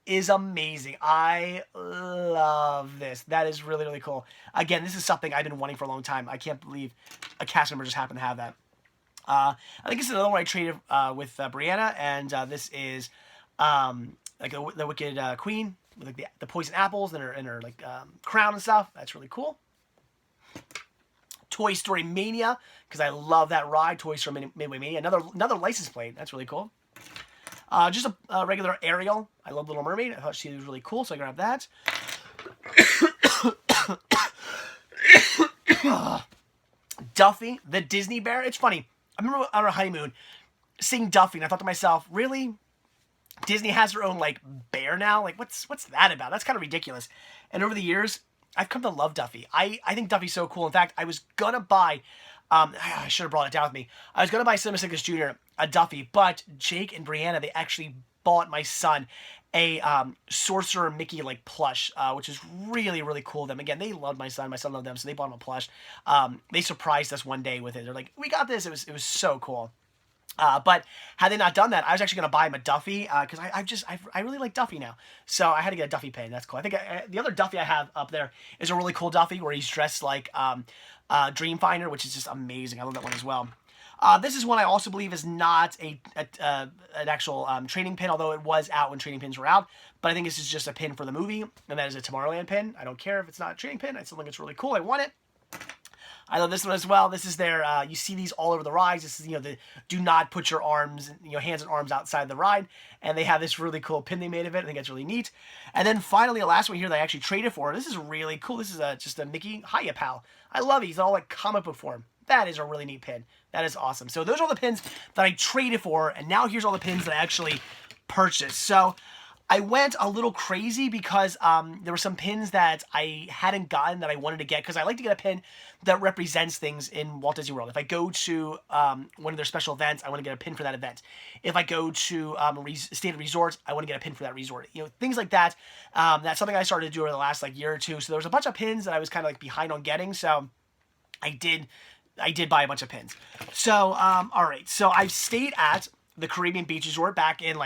is amazing. I love this. That is really, really cool. Again, this is something I've been wanting for a long time. I can't believe a cast member just happened to have that. I think this is another one I traded with Brianna, and this is like the Wicked Queen with like the poison apples and her like crown and stuff. That's really cool. Toy Story Mania, because I love that ride. Toy Story Midway Mania. Another license plate. That's really cool. Just a regular Ariel. I love Little Mermaid. I thought she was really cool, so I grabbed that. Duffy, the Disney bear. It's funny. I remember on our honeymoon seeing Duffy, and I thought to myself, really? Disney has her own, like, bear now? Like, what's that about? That's kind of ridiculous. And over the years, I've come to love Duffy. I think Duffy's so cool. In fact, I was going to buy, I should have brought it down with me. I was going to buy Cinema Sickness Jr. a Duffy, but Jake and Brianna, they actually bought my son a Sorcerer Mickey like plush, which is really, really cool of them. Again, they loved my son loved them, so they bought him a plush. They surprised us one day with it. They're like, we got this. It was so cool. But had they not done that, I was actually going to buy him a Duffy, because I really like Duffy now. So I had to get a Duffy pin. That's cool. I think the other Duffy I have up there is a really cool Duffy where he's dressed like Dreamfinder, which is just amazing. I love that one as well. This is one I also believe is not an actual trading pin, although it was out when trading pins were out. But I think this is just a pin for the movie, and that is a Tomorrowland pin. I don't care if it's not a trading pin. I still think it's really cool. I want it. I love this one as well. This is their, you see these all over the rides. This is, the do not put your arms, hands and arms outside the ride. And they have this really cool pin they made of it. I think that's really neat. And then finally, the last one here that I actually traded for. This is really cool. This is just a Mickey Hiya Pal. I love it. He's all like comic book form. That is a really neat pin. That is awesome. So those are all the pins that I traded for. And now here's all the pins that I actually purchased. So I went a little crazy because there were some pins that I hadn't gotten that I wanted to get, because I like to get a pin that represents things in Walt Disney World. If I go to one of their special events, I want to get a pin for that event. If I go to a state of resorts, I want to get a pin for that resort. Things like that. That's something I started to do over the last year or two. So there was a bunch of pins that I was kind of behind on getting. So I did buy a bunch of pins. So all right. So I've stayed at the Caribbean Beach Resort back in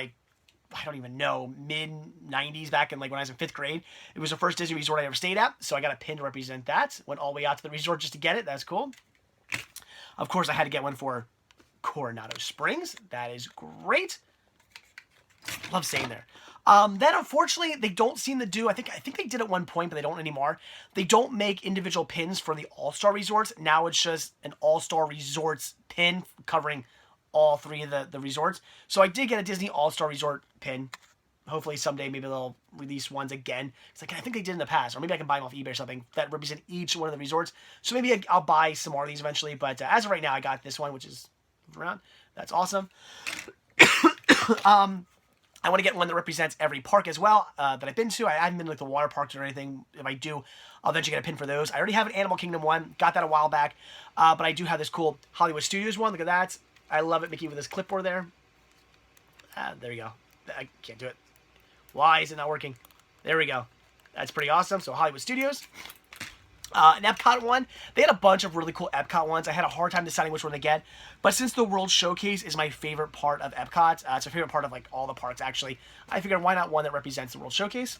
I don't even know, mid-90s, back in when I was in 5th grade. It was the first Disney resort I ever stayed at, so I got a pin to represent that. Went all the way out to the resort just to get it. That's cool. Of course, I had to get one for Coronado Springs. That is great. Love staying there. Then, unfortunately, they don't seem to do, I think they did at one point, but they don't anymore. They don't make individual pins for the All-Star Resorts. Now it's just an All-Star Resorts pin covering all three of the resorts. So I did get a Disney All-Star Resort pin. hopefully someday maybe they'll release ones again. It's like I think they did in the past, or maybe I can buy them off eBay or something that represent each one of the resorts. So maybe I'll buy some more of these eventually. But as of right now, I got this one, which is around. That's awesome. I want to get one that represents every park as well that I've been to. I haven't been to like the water parks or anything. If I do, I'll eventually get a pin for those. I already have an Animal Kingdom one. Got that a while back. But I do have this cool Hollywood Studios one. Look at that. I love it. Mickey with his clipboard there. There you go. I can't do it. Why is it not working? There we go. That's pretty awesome. So Hollywood Studios. An Epcot one. They had a bunch of really cool Epcot ones. I had a hard time deciding which one to get. But since the World Showcase is my favorite part of Epcot, it's my favorite part of like all the parks actually, I figured why not one that represents the World Showcase.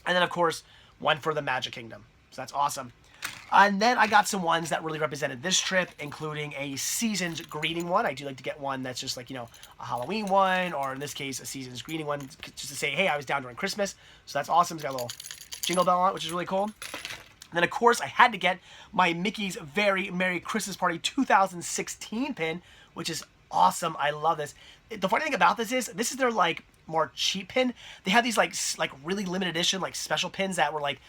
And then of course, one for the Magic Kingdom. So that's awesome. And then I got some ones that really represented this trip, including a Seasons greeting one. I do like to get one that's just like, you know, a Halloween one, or in this case, a Seasons greeting one, just to say, hey, I was down during Christmas. So that's awesome. It's got a little jingle bell on it, which is really cool. And then, of course, I had to get my Mickey's Very Merry Christmas Party 2016 pin, which is awesome. I love this. The funny thing about this is their, like, more cheap pin. They have these, like really limited edition, like, special pins that were, like,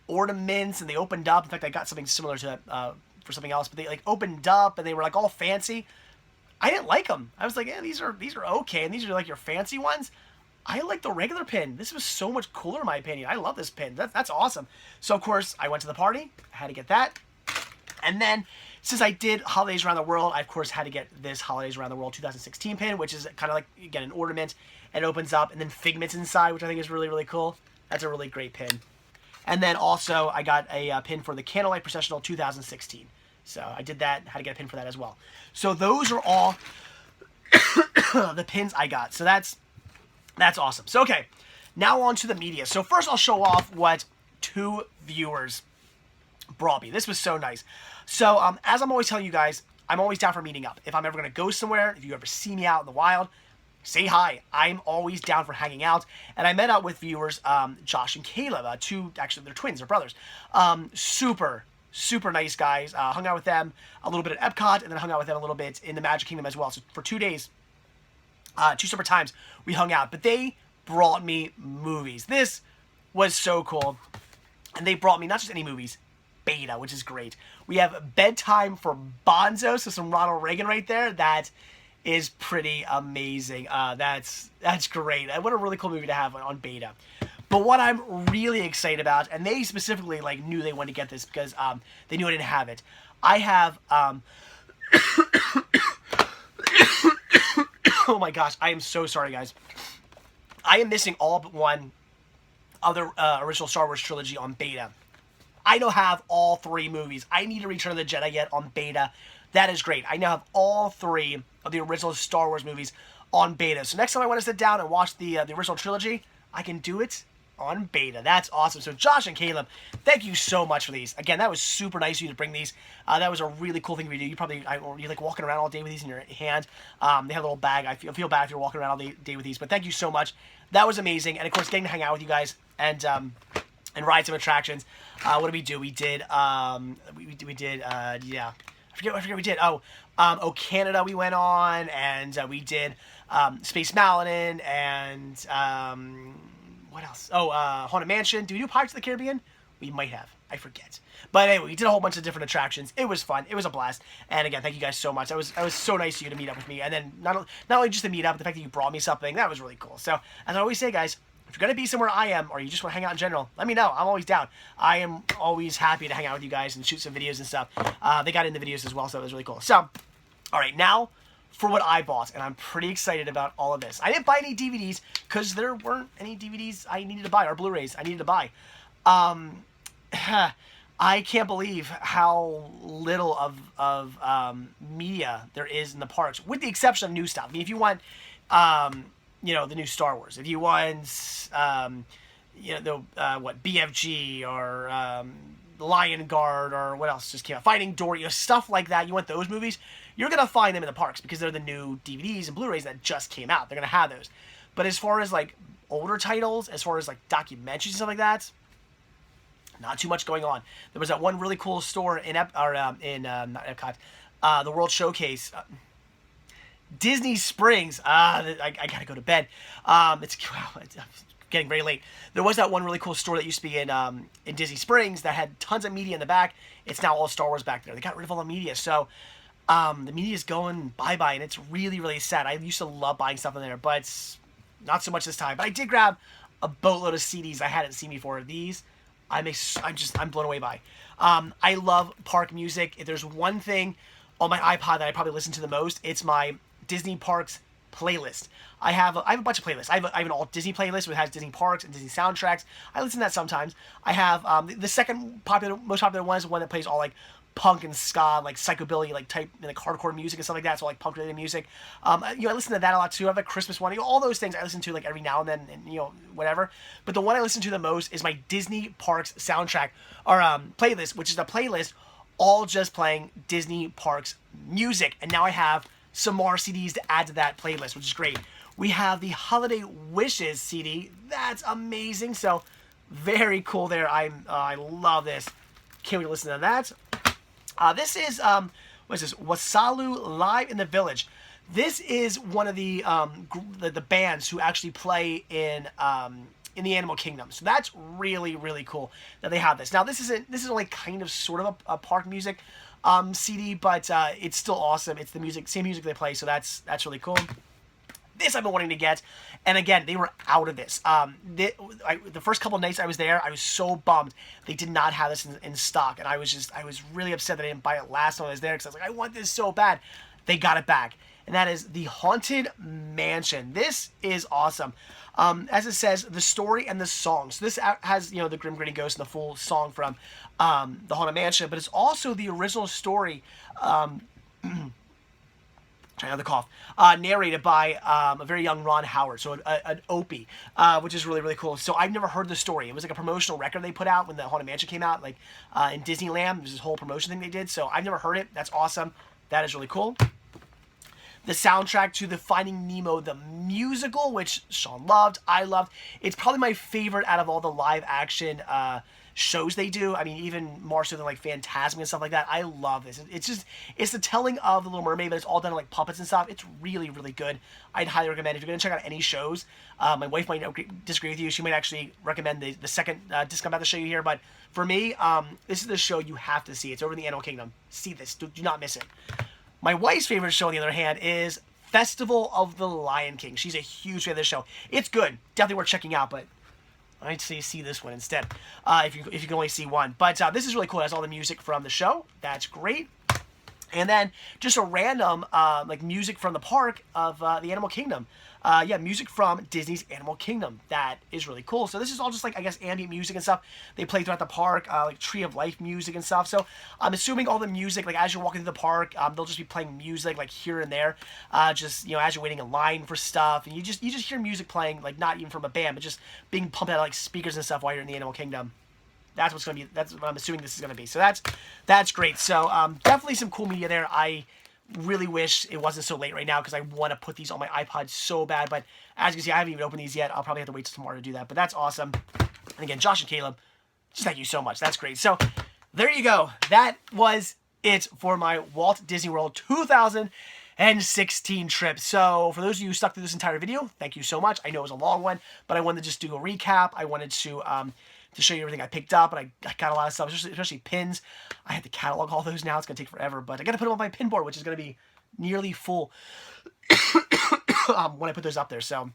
ornaments, and they opened up. In fact, I got something similar to that for something else, but they, like, opened up, and they were, like, all fancy. I didn't like them. I was like, yeah, these are okay, and these are, like, your fancy ones. I like the regular pin. This was so much cooler in my opinion. I love this pin. That's awesome. So, of course, I went to the party. I had to get that. And then, since I did Holidays Around the World, I, of course, had to get this Holidays Around the World 2016 pin, which is kind of like, again, an ornament. It opens up, and then Figment's inside, which I think is really, really cool. That's a really great pin. And then, also, I got a pin for the Candlelight Processional 2016. So, I did that. Had to get a pin for that as well. So, those are all the pins I got. So, that's awesome. So, okay, now on to the media. So first I'll show off what 2 viewers brought me. This was so nice. So as I'm always telling you guys, I'm always down for meeting up. If I'm ever going to go somewhere, if you ever see me out in the wild, say hi. I'm always down for hanging out. And I met up with viewers, Josh and Caleb, actually they're twins, they're brothers. Super nice guys. Hung out with them a little bit at Epcot, and then hung out with them a little bit in the Magic Kingdom as well. So for 2 days, 2 separate times we hung out, but they brought me movies. This was so cool. And they brought me not just any movies, Beta, which is great. We have Bedtime for Bonzo, so some Ronald Reagan right there. That is pretty amazing. That's great. What a really cool movie to have on Beta. But what I'm really excited about, and they specifically like knew they wanted to get this because they knew I didn't have it. I have oh my gosh, I am so sorry, guys. I am missing all but one of the original Star Wars trilogy on Beta. I now have all 3 movies. I need to Return of the Jedi yet on Beta. That is great. I now have all 3 of the original Star Wars movies on Beta. So next time I want to sit down and watch the original trilogy, I can do it on Beta. That's awesome. So Josh and Caleb, thank you so much for these. Again, that was super nice of you to bring these. That was a really cool thing for you to do. You're like walking around all day with these in your hand. They have a little bag. I feel bad if you're walking around all day with these, but thank you so much. That was amazing. And of course, getting to hang out with you guys and ride some attractions. What did we do? We did yeah. I forget what we did. Oh, Canada we went on, and we did Space Mountain, and what else? Oh, Haunted Mansion. Did we do Pirates of the Caribbean? We might have. I forget. But anyway, we did a whole bunch of different attractions. It was fun. It was a blast. And again, thank you guys so much. That was so nice of you to meet up with me. And then not only just to meet up, but the fact that you brought me something, that was really cool. So, as I always say, guys, if you're going to be somewhere I am, or you just want to hang out in general, let me know. I'm always down. I am always happy to hang out with you guys and shoot some videos and stuff. They got into videos as well, so it was really cool. So, all right, now for what I bought, and I'm pretty excited about all of this. I didn't buy any DVDs because there weren't any DVDs I needed to buy, or Blu-rays I needed to buy. I can't believe how little of media there is in the parks, with the exception of new stuff. I mean, if you want, you know, the new Star Wars, if you want, you know, BFG or Lion Guard, or what else just came out, Finding Dory, you know, stuff like that, you want those movies, you're going to find them in the parks because they're the new DVDs and Blu-rays that just came out. They're going to have those. But as far as, like, older titles, as far as, like, documentaries and stuff like that, not too much going on. There was that one really cool store in not Epcot, the World Showcase. Disney Springs. I gotta go to bed. It's getting very late. There was that one really cool store that used to be in Disney Springs that had tons of media in the back. It's now all Star Wars back there. They got rid of all the media, so the media is going bye-bye, and it's really, really sad. I used to love buying stuff in there, but it's not so much this time. But I did grab a boatload of CDs I hadn't seen before. These, I'm blown away by. I love park music. If there's one thing on my iPod that I probably listen to the most, it's my Disney Parks playlist. I have a bunch of playlists. I have an all Disney playlist which has Disney parks and Disney soundtracks. I listen to that sometimes. I have the second most popular one is the one that plays all like punk and ska, like psychobilly, like type, like hardcore music and stuff like that. So like punk related music. I listen to that a lot too. I have a Christmas one. All those things I listen to like every now and then, and whatever. But the one I listen to the most is my Disney Parks soundtrack or playlist, which is a playlist all just playing Disney Parks music. And now I have some more CDs to add to that playlist, which is great. We have the Holiday Wishes CD. That's amazing. So very cool there. I love this. Can't wait to listen to that. This is what is this? Wasalu Live in the Village. This is one of the bands who actually play in the Animal Kingdom. So that's really, really cool that they have this. Now this is only kind of sort of a park music CD, but it's still awesome. It's the same music they play, so that's really cool. This I've been wanting to get, and again, they were out of this. The first couple nights I was there, I was so bummed they did not have this in stock, and I was really upset that I didn't buy it last time I was there, because I was like, I want this so bad. They got it back, and that is the Haunted Mansion. This is awesome. As it says, the story and the song. So this has the Grim Grinning Ghost and the full song from the Haunted Mansion, but it's also the original story. Try another cough. Narrated by a very young Ron Howard, so an Opie, which is really, really cool. So I've never heard the story. It was like a promotional record they put out when the Haunted Mansion came out, like in Disneyland. There's this whole promotion thing they did. So I've never heard it. That's awesome. That is really cool. The soundtrack to the Finding Nemo the musical, which Sean loved, I loved. It's probably my favorite out of all the live action shows they do. I mean, even more so than like Phantasmic and stuff like that. I love this. It's the telling of The Little Mermaid, but it's all done in like puppets and stuff. It's really, really good. I'd highly recommend if you're going to check out any shows. My wife might disagree with you. She might actually recommend the second disc I'm about to show you here. But for me, this is the show you have to see. It's over in the Animal Kingdom. See this. Do not miss it. My wife's favorite show, on the other hand, is Festival of the Lion King. She's a huge fan of this show. It's good. Definitely worth checking out, but I'd say see this one instead, if you can only see one. But this is really cool. It has all the music from the show. That's great. And then just a random like music from the park of the Animal Kingdom. Music from Disney's Animal Kingdom. That is really cool. So this is all just like, I guess, ambient music and stuff they play throughout the park, like Tree of Life music and stuff. So I'm assuming all the music, like as you're walking through the park, they'll just be playing music like here and there, just as you're waiting in line for stuff, and you just hear music playing, like not even from a band, but just being pumped out of like speakers and stuff while you're in the Animal Kingdom. That's what I'm assuming this is gonna be. So that's great. So definitely some cool media there. I really wish it wasn't so late right now, because I want to put these on my iPod so bad. But as you can see, I haven't even opened these yet. I'll probably have to wait till tomorrow to do that. But that's awesome. And again, Josh and Caleb, just thank you so much. That's great. So there you go. That was it for my Walt Disney World 2016 trip. So for those of you who stuck through this entire video, thank you so much. I know it was a long one, but I wanted to just do a recap. I wanted to show you everything I picked up, and I got a lot of stuff, especially pins. I had to catalog all those now. It's going to take forever, but I got to put them on my pin board, which is going to be nearly full when I put those up there. So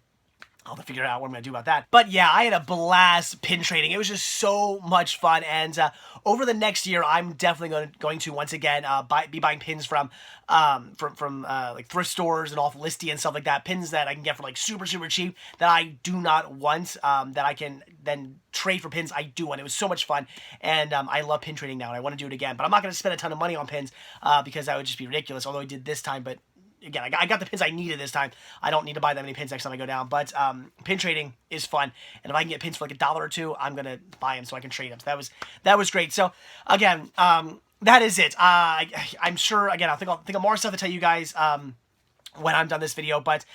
I'll have to figure out what I'm going to do about that. But yeah, I had a blast pin trading. It was just so much fun. And over the next year, I'm definitely going to once again be buying pins from like thrift stores and off Listy and stuff like that. Pins that I can get for like super, super cheap that I do not want, that I can then trade for pins I do want. It was so much fun. And I love pin trading now, and I want to do it again. But I'm not going to spend a ton of money on pins because that would just be ridiculous, although I did this time. But again, I got the pins I needed this time. I don't need to buy that many pins next time I go down. But pin trading is fun, and if I can get pins for like $1 or $2, I'm gonna buy them so I can trade them. So that was great. So again, that is it. I'm sure. Again, I'll think of more stuff to tell you guys when I'm done this video. But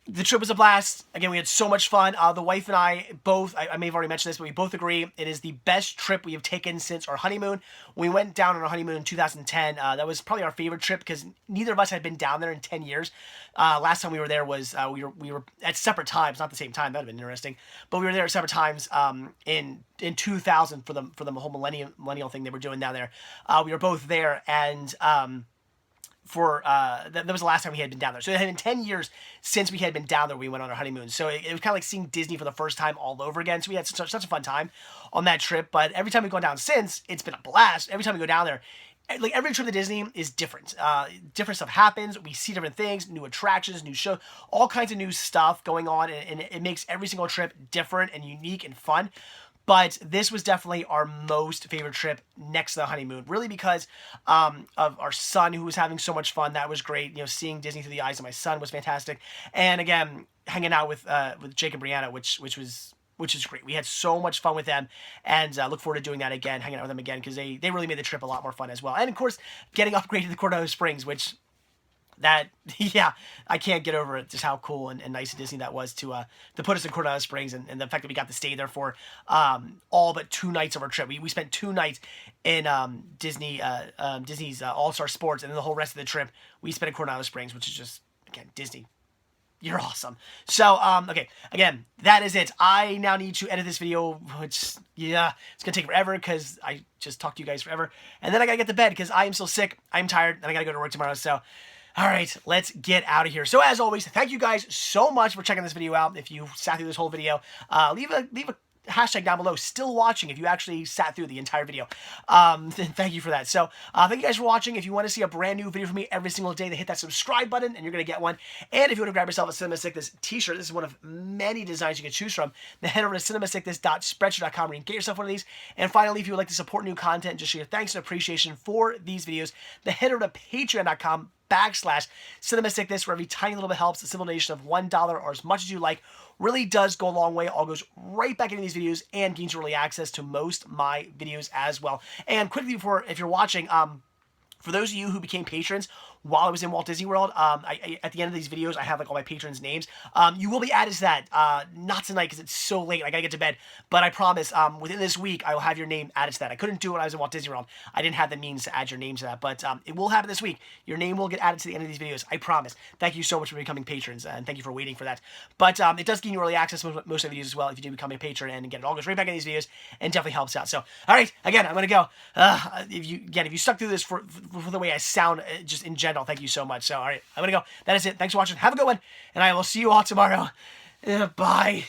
The trip was a blast. Again, we had so much fun. The wife and I both, I may have already mentioned this, but we both agree it is the best trip we have taken since our honeymoon. We went down on our honeymoon in 2010. That was probably our favorite trip because neither of us had been down there in 10 years. Last time we were there was, we were at separate times, not the same time. That would have been interesting. But we were there at separate times in 2000 for the whole millennial thing they were doing down there. We were both there, and that was the last time we had been down there. So it had been 10 years since we had been down there when we went on our honeymoon. So it was kind of like seeing Disney for the first time all over again. So we had such a fun time on that trip. But every time we've gone down since, it's been a blast. Every time we go down there, like every trip to Disney is different. Different stuff happens. We see different things, new attractions, new shows, all kinds of new stuff going on. And it makes every single trip different and unique and fun. But this was definitely our most favorite trip next to the honeymoon, really because of our son, who was having so much fun. That was great. You know, seeing Disney through the eyes of my son was fantastic. And again, hanging out with Jake and Brianna, which is great. We had so much fun with them, and look forward to doing that again, hanging out with them again, because they really made the trip a lot more fun as well. And of course, getting upgraded to Coronado Springs, which yeah, I can't get over it, just how cool and nice of Disney that was to put us in Coronado Springs, and the fact that we got to stay there for all but 2 nights of our trip. We spent 2 nights in Disney's All-Star Sports, and then the whole rest of the trip we spent in Coronado Springs, which is just, again, Disney. You're awesome. So, okay, again, that is it. I now need to edit this video, which, yeah, it's going to take forever because I just talked to you guys forever. And then I got to get to bed because I am still sick, I'm tired, and I got to go to work tomorrow, so all right, let's get out of here. So as always, thank you guys so much for checking this video out. If you sat through this whole video, leave a hashtag down below, still watching, if you actually sat through the entire video. Thank you for that. So thank you guys for watching. If you want to see a brand new video from me every single day, then hit that subscribe button and you're going to get one. And if you want to grab yourself a Cinema Sickness t-shirt, this is one of many designs you can choose from, then head over to cinemasickness.spreadshirt.com where you can get yourself one of these. And finally, if you would like to support new content and just show your thanks and appreciation for these videos, then head over to patreon.com/Cinema Sickness, where every tiny little bit helps. A simple donation of $1 or as much as you like really does go a long way. All goes right back into these videos and gains you early access to most my videos as well. And quickly before, if you're watching, for those of you who became patrons while I was in Walt Disney World, at the end of these videos, I have like all my patrons' names. You will be added to that. Not tonight because it's so late. I gotta get to bed. But I promise, within this week, I will have your name added to that. I couldn't do it when I was in Walt Disney World. I didn't have the means to add your name to that. But it will happen this week. Your name will get added to the end of these videos. I promise. Thank you so much for becoming patrons, and thank you for waiting for that. But it does gain you early access to most of the videos as well if you do become a patron, and again, it all goes right back in these videos and definitely helps out. So, all right, again, I'm gonna go. If you stuck through this for the way I sound, just in general, thank you so much. So, all right, I'm gonna go. That is it. Thanks for watching. Have a good one, and I will see you all tomorrow. Bye.